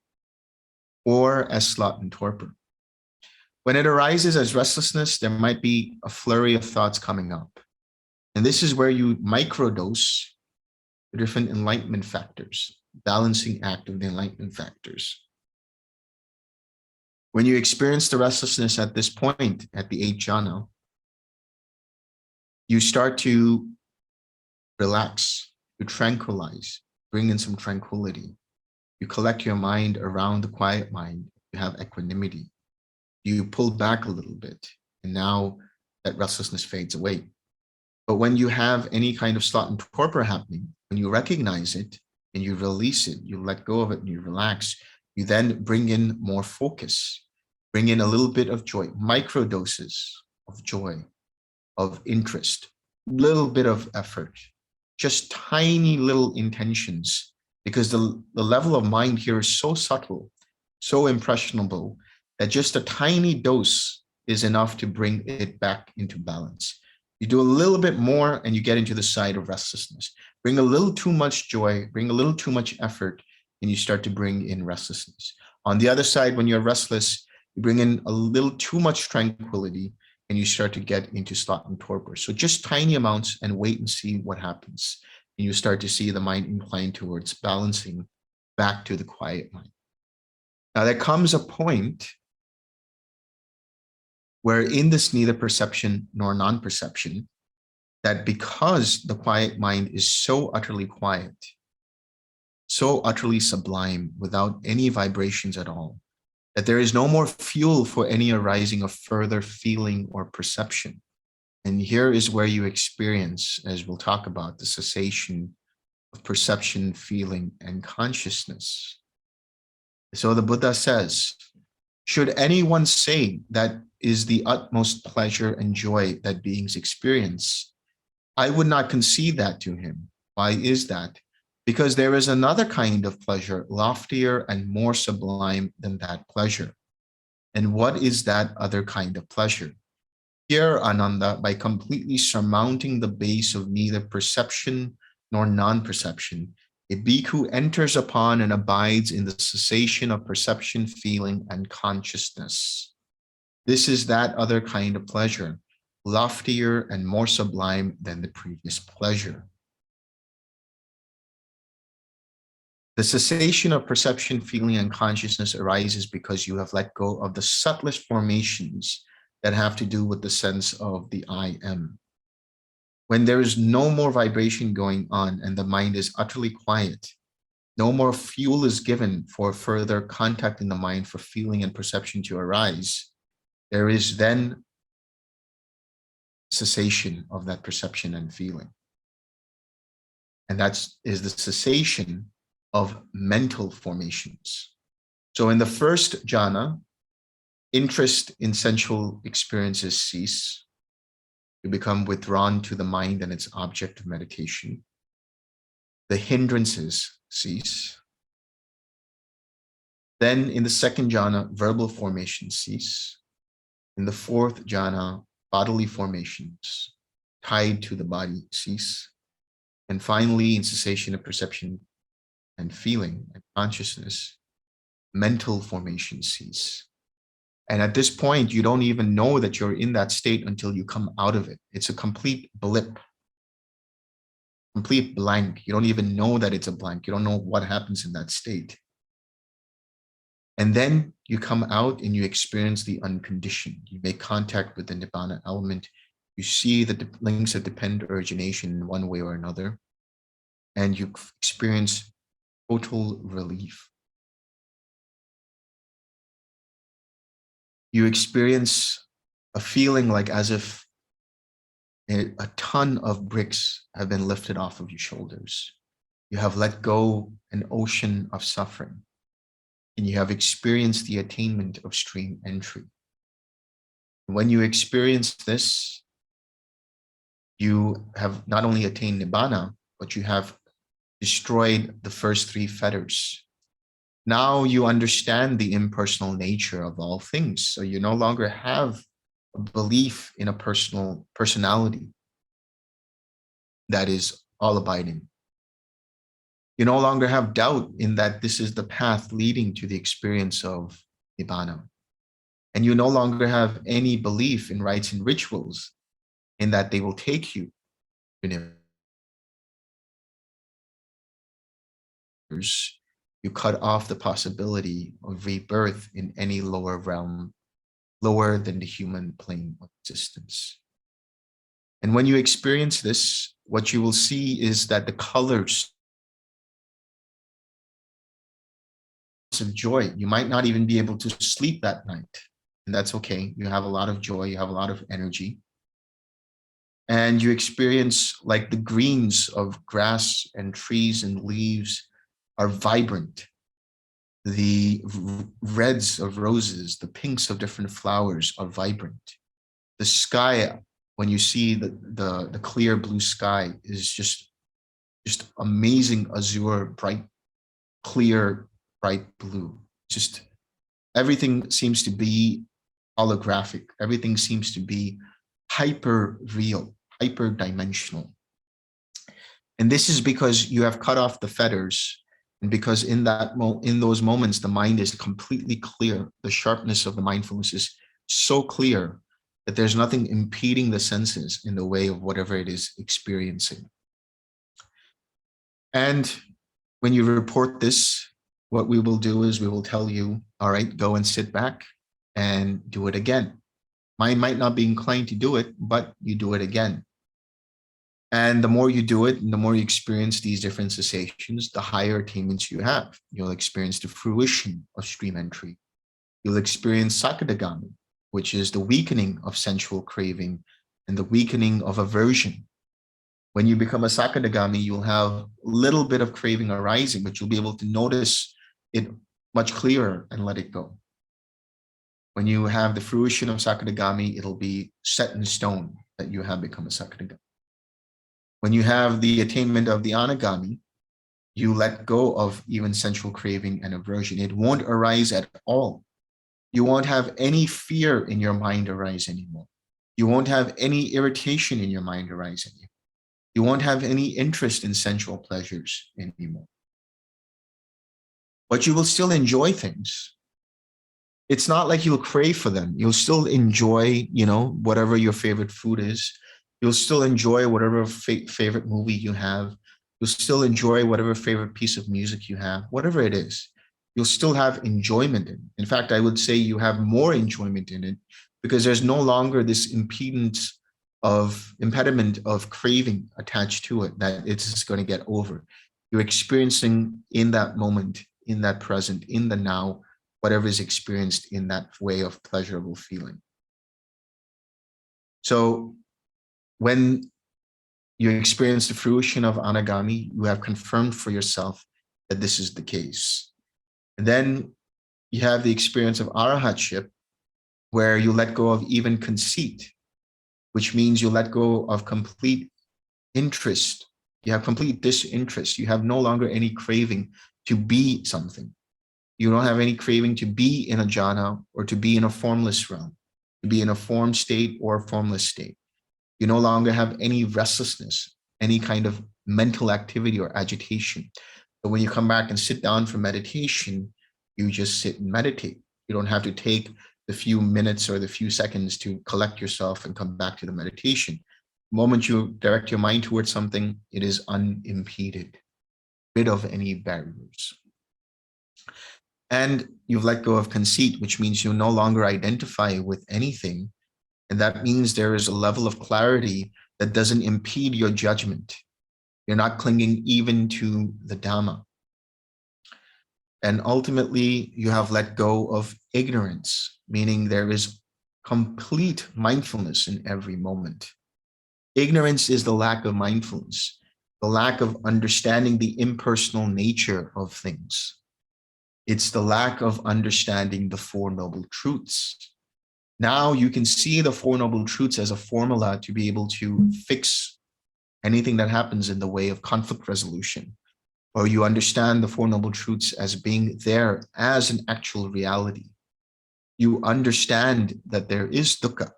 or as sloth and torpor. When it arises as restlessness, there might be a flurry of thoughts coming up. And this is where you microdose the different enlightenment factors, balancing act of the enlightenment factors. When you experience the restlessness at this point, at the 8th jhana, you start to relax, to tranquilize, bring in some tranquility. You collect your mind around the quiet mind. You have equanimity. You pull back a little bit, and now that restlessness fades away. But when you have any kind of sloth and torpor happening, when you recognize it and you release it, you let go of it and you relax, you then bring in more focus, bring in a little bit of joy, micro doses of joy, of interest, little bit of effort, just tiny little intentions, because the level of mind here is so subtle, so impressionable, that just a tiny dose is enough to bring it back into balance. You do a little bit more and you get into the side of restlessness. Bring a little too much joy, bring a little too much effort, and you start to bring in restlessness. On the other side, when you're restless, you bring in a little too much tranquility and you start to get into sloth and torpor. So just tiny amounts and wait and see what happens. And you start to see the mind incline towards balancing back to the quiet mind. Now there comes a point where in this neither perception nor non-perception, that because the quiet mind is so utterly quiet, so utterly sublime, without any vibrations at all, that there is no more fuel for any arising of further feeling or perception. And here is where you experience, as we'll talk about, the cessation of perception, feeling, and consciousness. So the Buddha says, should anyone say that is the utmost pleasure and joy that beings experience, I would not concede that to him. Why is that? Because there is another kind of pleasure, loftier and more sublime than that pleasure. And what is that other kind of pleasure? Here, Ananda, by completely surmounting the base of neither perception nor non-perception, a bhikkhu enters upon and abides in the cessation of perception, feeling, and consciousness. This is that other kind of pleasure, loftier and more sublime than the previous pleasure. The cessation of perception, feeling, and consciousness arises because you have let go of the subtlest formations that have to do with the sense of the I am. When there is no more vibration going on and the mind is utterly quiet, no more fuel is given for further contact in the mind for feeling and perception to arise, there is then cessation of that perception and feeling. And that is the cessation of mental formations. So in the first jhana, interest in sensual experiences cease. You become withdrawn to the mind and its object of meditation. The hindrances cease. Then in the second jhana, verbal formations cease. In the fourth jhana, bodily formations tied to the body cease. And finally, in cessation of perception and feeling and consciousness, mental formations cease. And at this point, you don't even know that you're in that state until you come out of it. It's a complete blip, complete blank. You don't even know that it's a blank. You don't know what happens in that state. And then you come out and you experience the unconditioned. You make contact with the Nibbana element. You see the links of dependent origination in one way or another. And you experience total relief. You experience a feeling like as if a ton of bricks have been lifted off of your shoulders. You have let go an ocean of suffering, and you have experienced the attainment of stream entry. When you experience this, you have not only attained Nibbana, but you have destroyed the first three fetters. Now you understand the impersonal nature of all things. So you no longer have a belief in a personality that is all abiding. You no longer have doubt in that this is the path leading to the experience of Nibbana. And you no longer have any belief in rites and rituals in that they will take you to Nibbana. You cut off the possibility of rebirth in any lower realm, lower than the human plane of existence. And when you experience this, what you will see is that the colors of joy, you might not even be able to sleep that night. And that's okay. You have a lot of joy, you have a lot of energy. And you experience like the greens of grass and trees and leaves are vibrant. The reds of roses, the pinks of different flowers are vibrant. The sky, when you see the clear blue sky, is just amazing azure, bright, clear, bright blue. Just everything seems to be holographic. Everything seems to be hyper real, hyper dimensional. And this is because you have cut off the fetters. And because in those moments, the mind is completely clear. The sharpness of the mindfulness is so clear that there's nothing impeding the senses in the way of whatever it is experiencing. And when you report this, what we will do is we will tell you, all right, go and sit back and do it again. Mind might not be inclined to do it, but you do it again. And the more you do it, and the more you experience these different cessations, the higher attainments you have. You'll experience the fruition of stream entry. You'll experience Sakadagami, which is the weakening of sensual craving and the weakening of aversion. When you become a Sakadagami, you'll have a little bit of craving arising, but you'll be able to notice it much clearer and let it go. When you have the fruition of Sakadagami, it'll be set in stone that you have become a Sakadagami. When you have the attainment of the Anagami, you let go of even sensual craving and aversion. It won't arise at all. You won't have any fear in your mind arise anymore. You won't have any irritation in your mind arise anymore. You won't have any interest in sensual pleasures anymore. But you will still enjoy things. It's not like you'll crave for them. You'll still enjoy, whatever your favorite food is. You'll still enjoy whatever favorite movie you have. You'll still enjoy whatever favorite piece of music you have, whatever it is. You'll still have enjoyment in it. In fact, I would say you have more enjoyment in it because there's no longer this impediment of craving attached to it that it's just going to get over. You're experiencing in that moment, in that present, in the now, whatever is experienced in that way of pleasurable feeling. So when you experience the fruition of Anagami, you have confirmed for yourself that this is the case. And then you have the experience of Arahatship, where you let go of even conceit, which means you let go of complete interest. You have complete disinterest. You have no longer any craving to be something. You don't have any craving to be in a jhana or to be in a formless realm. to be in a formed state or a formless state. You no longer have any restlessness, any kind of mental activity or agitation. But when you come back and sit down for meditation, you just sit and meditate. You don't have to take the few minutes or the few seconds to collect yourself and come back to the meditation. The moment you direct your mind towards something, it is unimpeded, rid of any barriers. And you've let go of conceit, which means you no longer identify with anything. And that means there is a level of clarity that doesn't impede your judgment. You're not clinging even to the Dhamma. And ultimately, you have let go of ignorance, meaning there is complete mindfulness in every moment. Ignorance is the lack of mindfulness, the lack of understanding the impersonal nature of things. It's the lack of understanding the Four Noble Truths. Now you can see the Four Noble Truths as a formula to be able to fix anything that happens in the way of conflict resolution, or you understand the Four Noble Truths as being there as an actual reality. You understand that there is dukkha.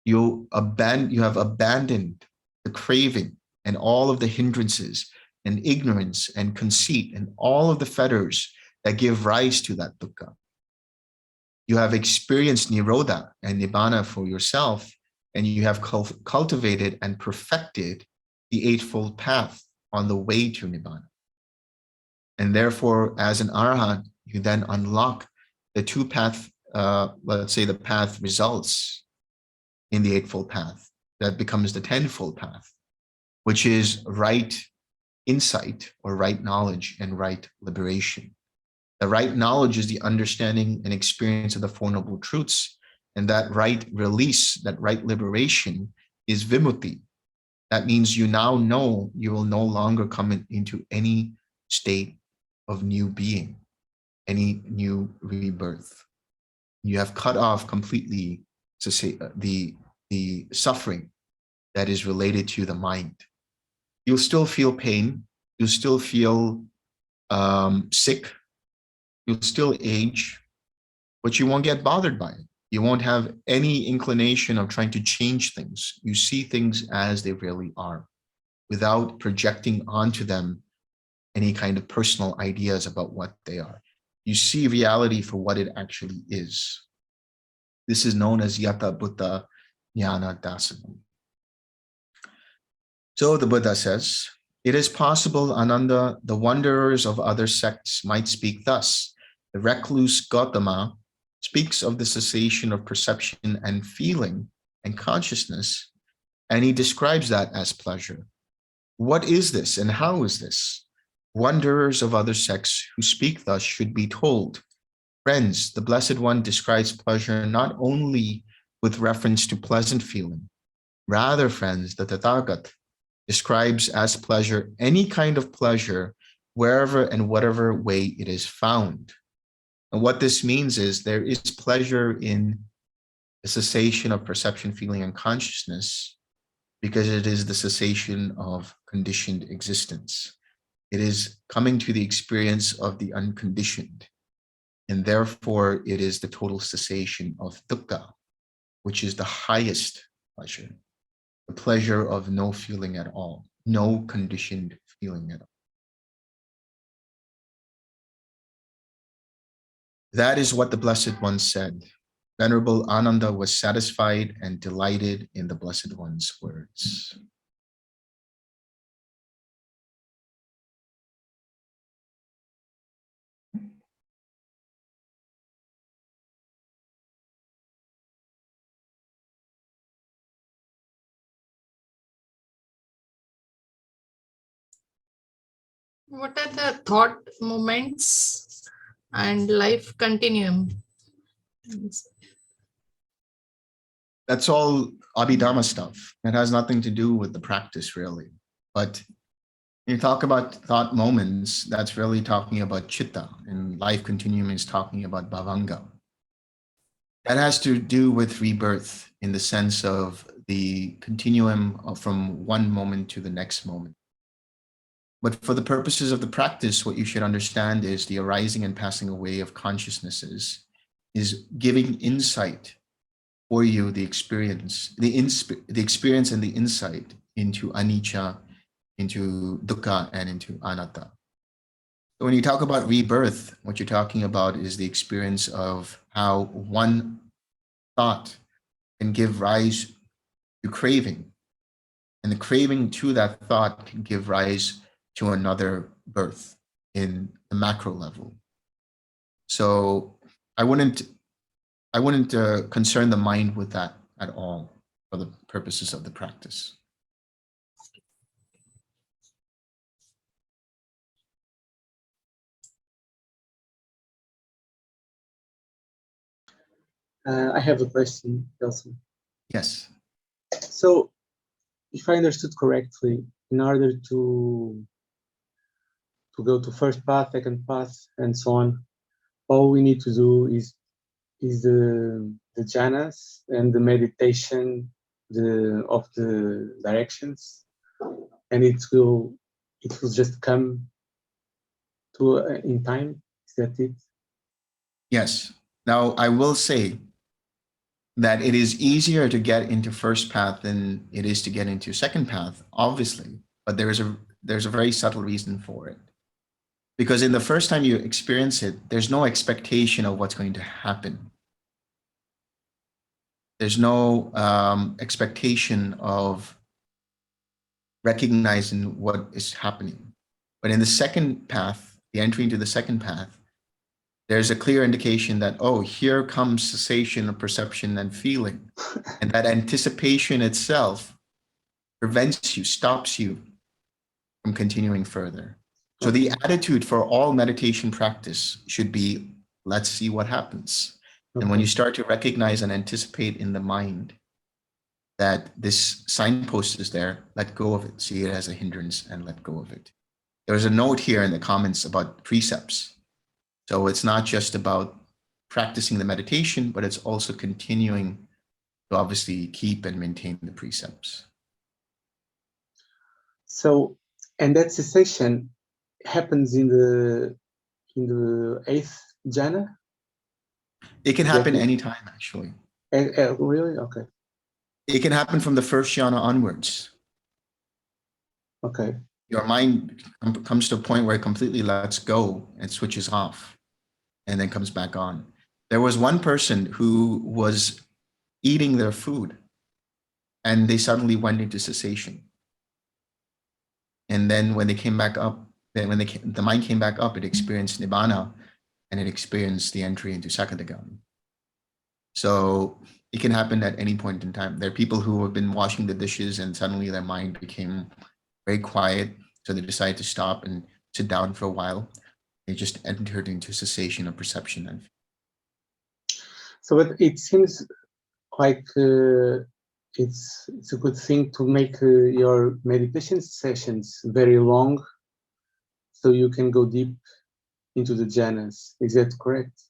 You have abandoned the craving and all of the hindrances and ignorance and conceit and all of the fetters that give rise to that dukkha. You have experienced nirodha and nibbana for yourself, and you have cultivated and perfected the Eightfold Path on the way to nibbana. And therefore, as an arahant, you then unlock the two path, let's say the path results in the Eightfold Path. That becomes the Tenfold Path, which is right insight or right knowledge and right liberation. The right knowledge is the understanding and experience of the Four Noble Truths. And that right release, that right liberation is vimutti. That means you now know you will no longer come into any state of new being, any new rebirth. You have cut off completely to say the suffering that is related to the mind. You'll still feel pain. You'll still feel sick. You'll still age, but you won't get bothered by it. You won't have any inclination of trying to change things. You see things as they really are without projecting onto them any kind of personal ideas about what they are. You see reality for what it actually is. This is known as Yata Buddha Jnana Dasana. So the Buddha says, it is possible, Ananda, the wanderers of other sects might speak thus. The recluse Gautama speaks of the cessation of perception and feeling and consciousness, and he describes that as pleasure. What is this and how is this? Wanderers of other sects who speak thus should be told, friends, the Blessed One describes pleasure not only with reference to pleasant feeling. Rather, friends, the Tathagat describes as pleasure any kind of pleasure wherever and whatever way it is found. And what this means is there is pleasure in the cessation of perception, feeling, and consciousness because it is the cessation of conditioned existence. It is coming to the experience of the unconditioned. And therefore, it is the total cessation of dukkha, which is the highest pleasure, the pleasure of no feeling at all, no conditioned feeling at all. That is what the Blessed One said. Venerable Ananda was satisfied and delighted in the Blessed One's words. What are the thought moments and life continuum? That's all Abhidhamma stuff. It has nothing to do with the practice, really. But when you talk about thought moments, that's really talking about chitta, and life continuum is talking about bhavanga. That has to do with rebirth in the sense of the continuum from one moment to the next moment. But for the purposes of the practice, what you should understand is the arising and passing away of consciousnesses is giving insight for you the experience, the experience and the insight into anicca, into dukkha, and into anatta. So when you talk about rebirth, what you're talking about is the experience of how one thought can give rise to craving, and the craving to that thought can give rise to another birth in the macro level. So I wouldn't concern the mind with that at all for the purposes of the practice. I have a question, Delson. Yes. So, if I understood correctly, in order to go to first path, second path, and so on, all we need to do is the jhanas and the meditation of the directions, and it will just come to in time. Is that it? Yes. Now I will say that it is easier to get into first path than it is to get into second path, obviously, but there's a very subtle reason for it. Because in the first time you experience it, there's no expectation of what's going to happen. There's no expectation of recognizing what is happening. But in the second path, the entry into the second path, there's a clear indication that, oh, here comes cessation of perception and feeling. And that anticipation itself prevents you, stops you from continuing further. So the attitude for all meditation practice should be, let's see what happens. And when you start to recognize and anticipate in the mind that this signpost is there, let go of it. See it as a hindrance and let go of it. There's a note here in the comments about precepts. So it's not just about practicing the meditation, but it's also continuing to obviously keep and maintain the precepts. So, and that cessation happens in the 8th jhana? It can happen anytime, actually. Really? Okay. It can happen from the first jhana onwards. Okay. Your mind comes to a point where it completely lets go and switches off and then comes back on. There was one person who was eating their food and they suddenly went into cessation. And then when they came back up, the mind came back up, it experienced nibbana and it experienced the entry into sakadagami. So it can happen at any point in time. There are people who have been washing the dishes and suddenly their mind became very quiet. So they decided to stop and sit down for a while. They just entered into cessation of perception. So it seems like it's a good thing to make your meditation sessions very long so you can go deep into the jhanas. Is that correct?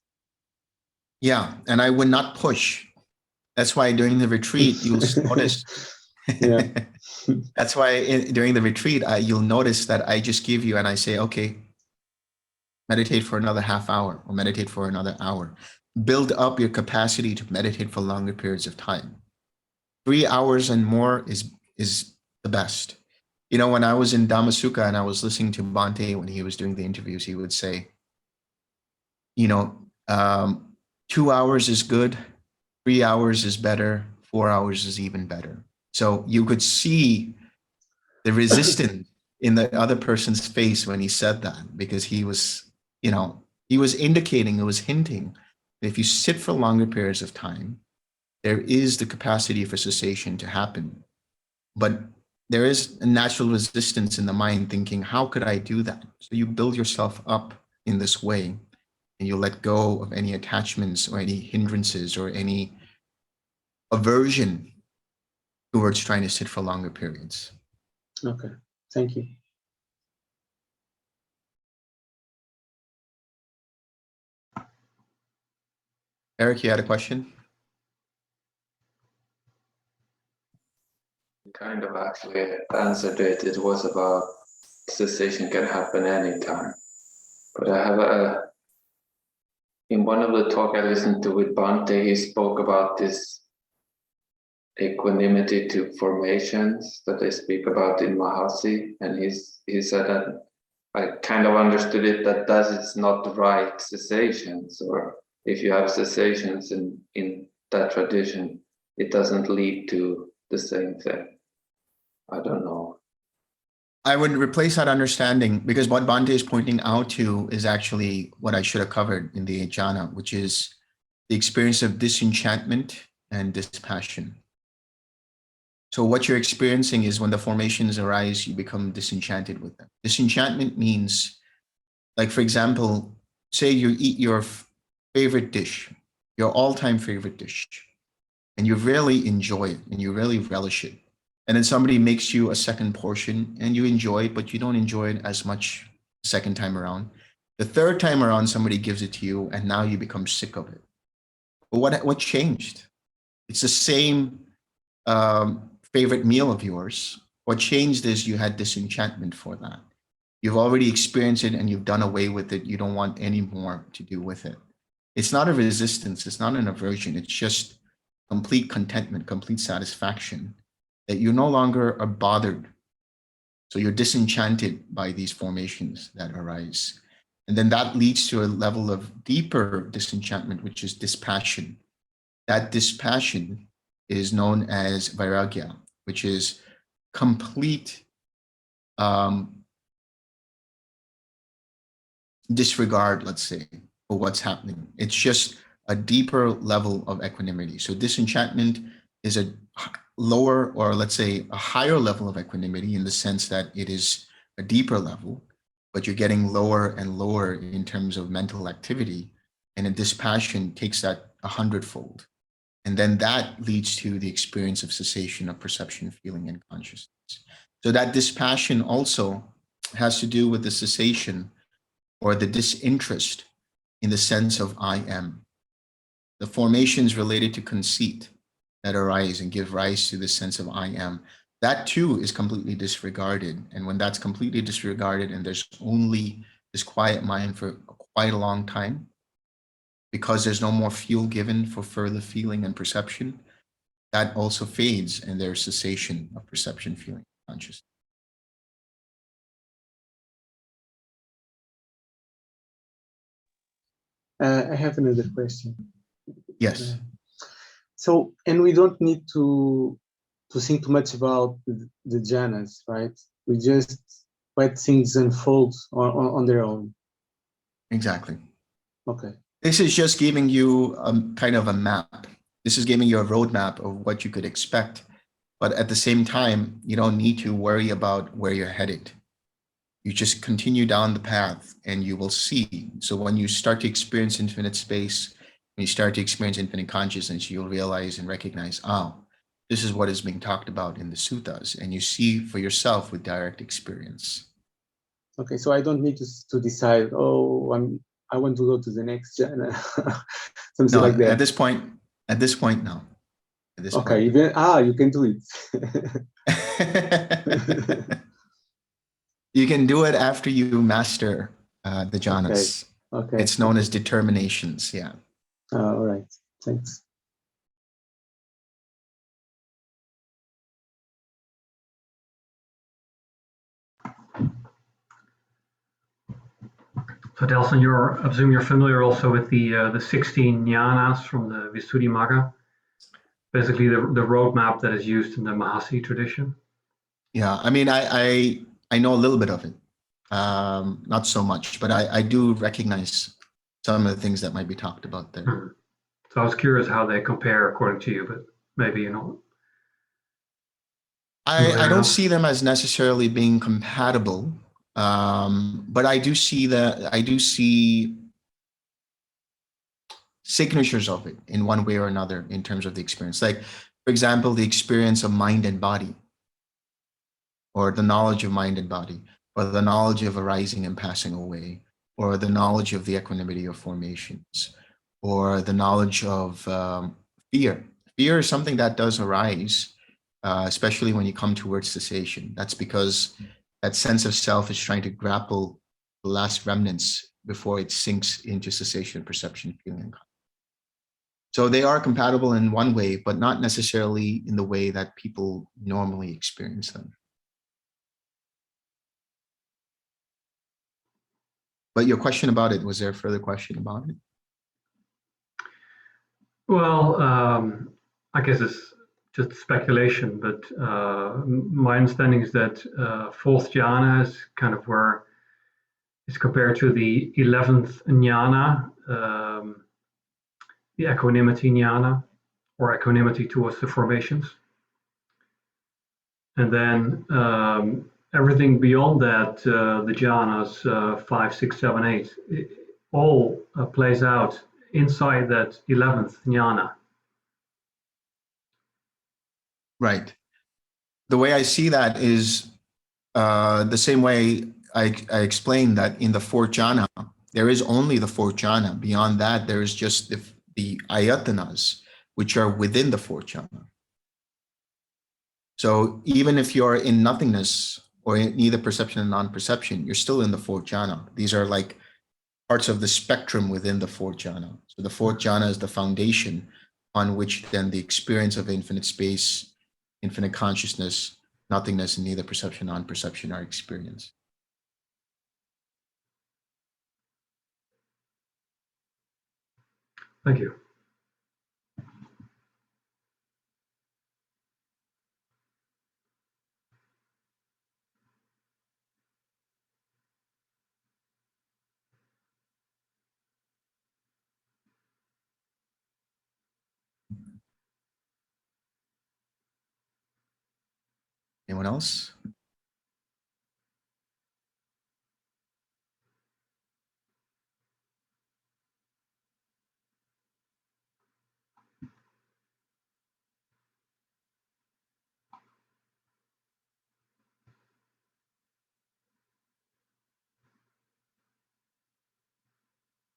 Yeah, and I would not push. That's why during the retreat, you'll notice. Yeah. That's why during the retreat, you'll notice that I just give you and I say, okay, meditate for another half hour or meditate for another hour. Build up your capacity to meditate for longer periods of time. 3 hours and more is the best. You know, when I was in Dhammasukha and I was listening to Bhante when he was doing the interviews, he would say, you know, 2 hours is good, 3 hours is better, 4 hours is even better. So you could see the resistance in the other person's face when he said that, because he was, you know, he was indicating, it was hinting that if you sit for longer periods of time, there is the capacity for cessation to happen. But there is a natural resistance in the mind thinking, how could I do that? So you build yourself up in this way and you let go of any attachments or any hindrances or any aversion towards trying to sit for longer periods. Okay, thank you. Eric, you had a question? Kind of actually answered it. It was about cessation can happen anytime. But I have in one of the talk I listened to with Bhante, he spoke about this equanimity to formations that they speak about in Mahasi, and he said that I kind of understood it that is not the right cessations, or if you have cessations in that tradition, it doesn't lead to the same thing. I don't know. I would replace that understanding, because what Bhante is pointing out to is actually what I should have covered in the jhana, which is the experience of disenchantment and dispassion. So what you're experiencing is when the formations arise, you become disenchanted with them. Disenchantment means, like, for example, say you eat your favorite dish, your all-time favorite dish, and you really enjoy it and you really relish it. And then somebody makes you a second portion and you enjoy it, but you don't enjoy it as much the second time around. The third time around, somebody gives it to you and now you become sick of it. But what changed? It's the same favorite meal of yours. What changed is you had disenchantment for that. You've already experienced it and you've done away with it. You don't want any more to do with it. It's not a resistance. It's not an aversion. It's just complete contentment, complete satisfaction, that you no longer are bothered. So you're disenchanted by these formations that arise. And then that leads to a level of deeper disenchantment, which is dispassion. That dispassion is known as vairagya, which is complete disregard, let's say, for what's happening. It's just a deeper level of equanimity. So disenchantment is a lower, or let's say a higher level of equanimity, in the sense that it is a deeper level, but you're getting lower and lower in terms of mental activity. And a dispassion takes that 100-fold. And then that leads to the experience of cessation of perception, feeling, and consciousness. So that dispassion also has to do with the cessation or the disinterest in the sense of I am. The formations related to conceit that arise and give rise to the sense of I am, that too is completely disregarded. And when that's completely disregarded and there's only this quiet mind for quite a long time, because there's no more fuel given for further feeling and perception, that also fades and there's cessation of perception, feeling, consciousness. I have another question. Yes. So, and we don't need to think too much about the jhanas, right? We just let things unfold on their own. Exactly. Okay. This is just giving you kind of a map. This is giving you a roadmap of what you could expect. But at the same time, you don't need to worry about where you're headed. You just continue down the path and you will see. So when you start to experience infinite space, when you start to experience infinite consciousness, you'll realize and recognize, oh, this is what is being talked about in the suttas. And you see for yourself with direct experience. Okay, so I don't need to decide, oh, I want to go to the next jhana, something No, like that. at this point, no. At this Okay, point. you can do it. You can do it after you master the jhanas. Okay. It's known as determinations, yeah. All right, thanks. So Delson, I presume you're familiar also with the 16 jnanas from the Visuddhimagga, basically the roadmap that is used in the Mahasi tradition. Yeah, I mean, I know a little bit of it, not so much, but I do recognize some of the things that might be talked about there. Hmm. So I was curious how they compare according to you, but maybe, I don't see them as necessarily being compatible, but I do see signatures of it in one way or another in terms of the experience. Like, for example, the experience of mind and body, or the knowledge of mind and body, or the knowledge of arising and passing away, or the knowledge of the equanimity of formations, or the knowledge of fear. Fear is something that does arise, especially when you come towards cessation. That's because that sense of self is trying to grapple the last remnants before it sinks into cessation, perception, feeling. So they are compatible in one way, but not necessarily in the way that people normally experience them. But your question about it, was there a further question about it? Well, I guess it's just speculation, but my understanding is that fourth jhana is kind of where it's compared to the 11th jhana, the equanimity jhana, or equanimity towards the formations. And then everything beyond that, the jhanas 5, 6, 7, 8, it all plays out inside that 11th jhana. Right. The way I see that is the same way I explained that in the fourth jhana, there is only the fourth jhana. Beyond that, there is just the ayatanas, which are within the fourth jhana. So even if you're in nothingness or in neither perception and non-perception, you're still in the fourth jhana. These are like parts of the spectrum within the fourth jhana. So the fourth jhana is the foundation on which then the experience of infinite space, infinite consciousness, nothingness, and neither perception, non-perception are experienced. Thank you. Anyone else?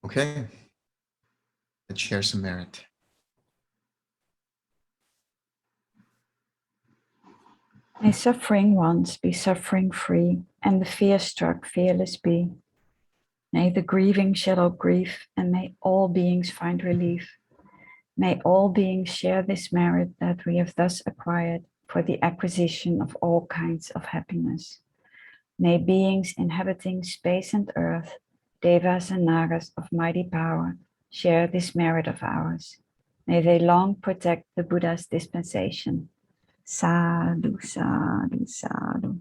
Okay, let's share some merit. May suffering ones be suffering free, and the fear-struck fearless be. May the grieving shadow grief, and may all beings find relief. May all beings share this merit that we have thus acquired for the acquisition of all kinds of happiness. May beings inhabiting space and earth, devas and nagas of mighty power, share this merit of ours. May they long protect the Buddha's dispensation. Sādhu, sādhu, sādhu.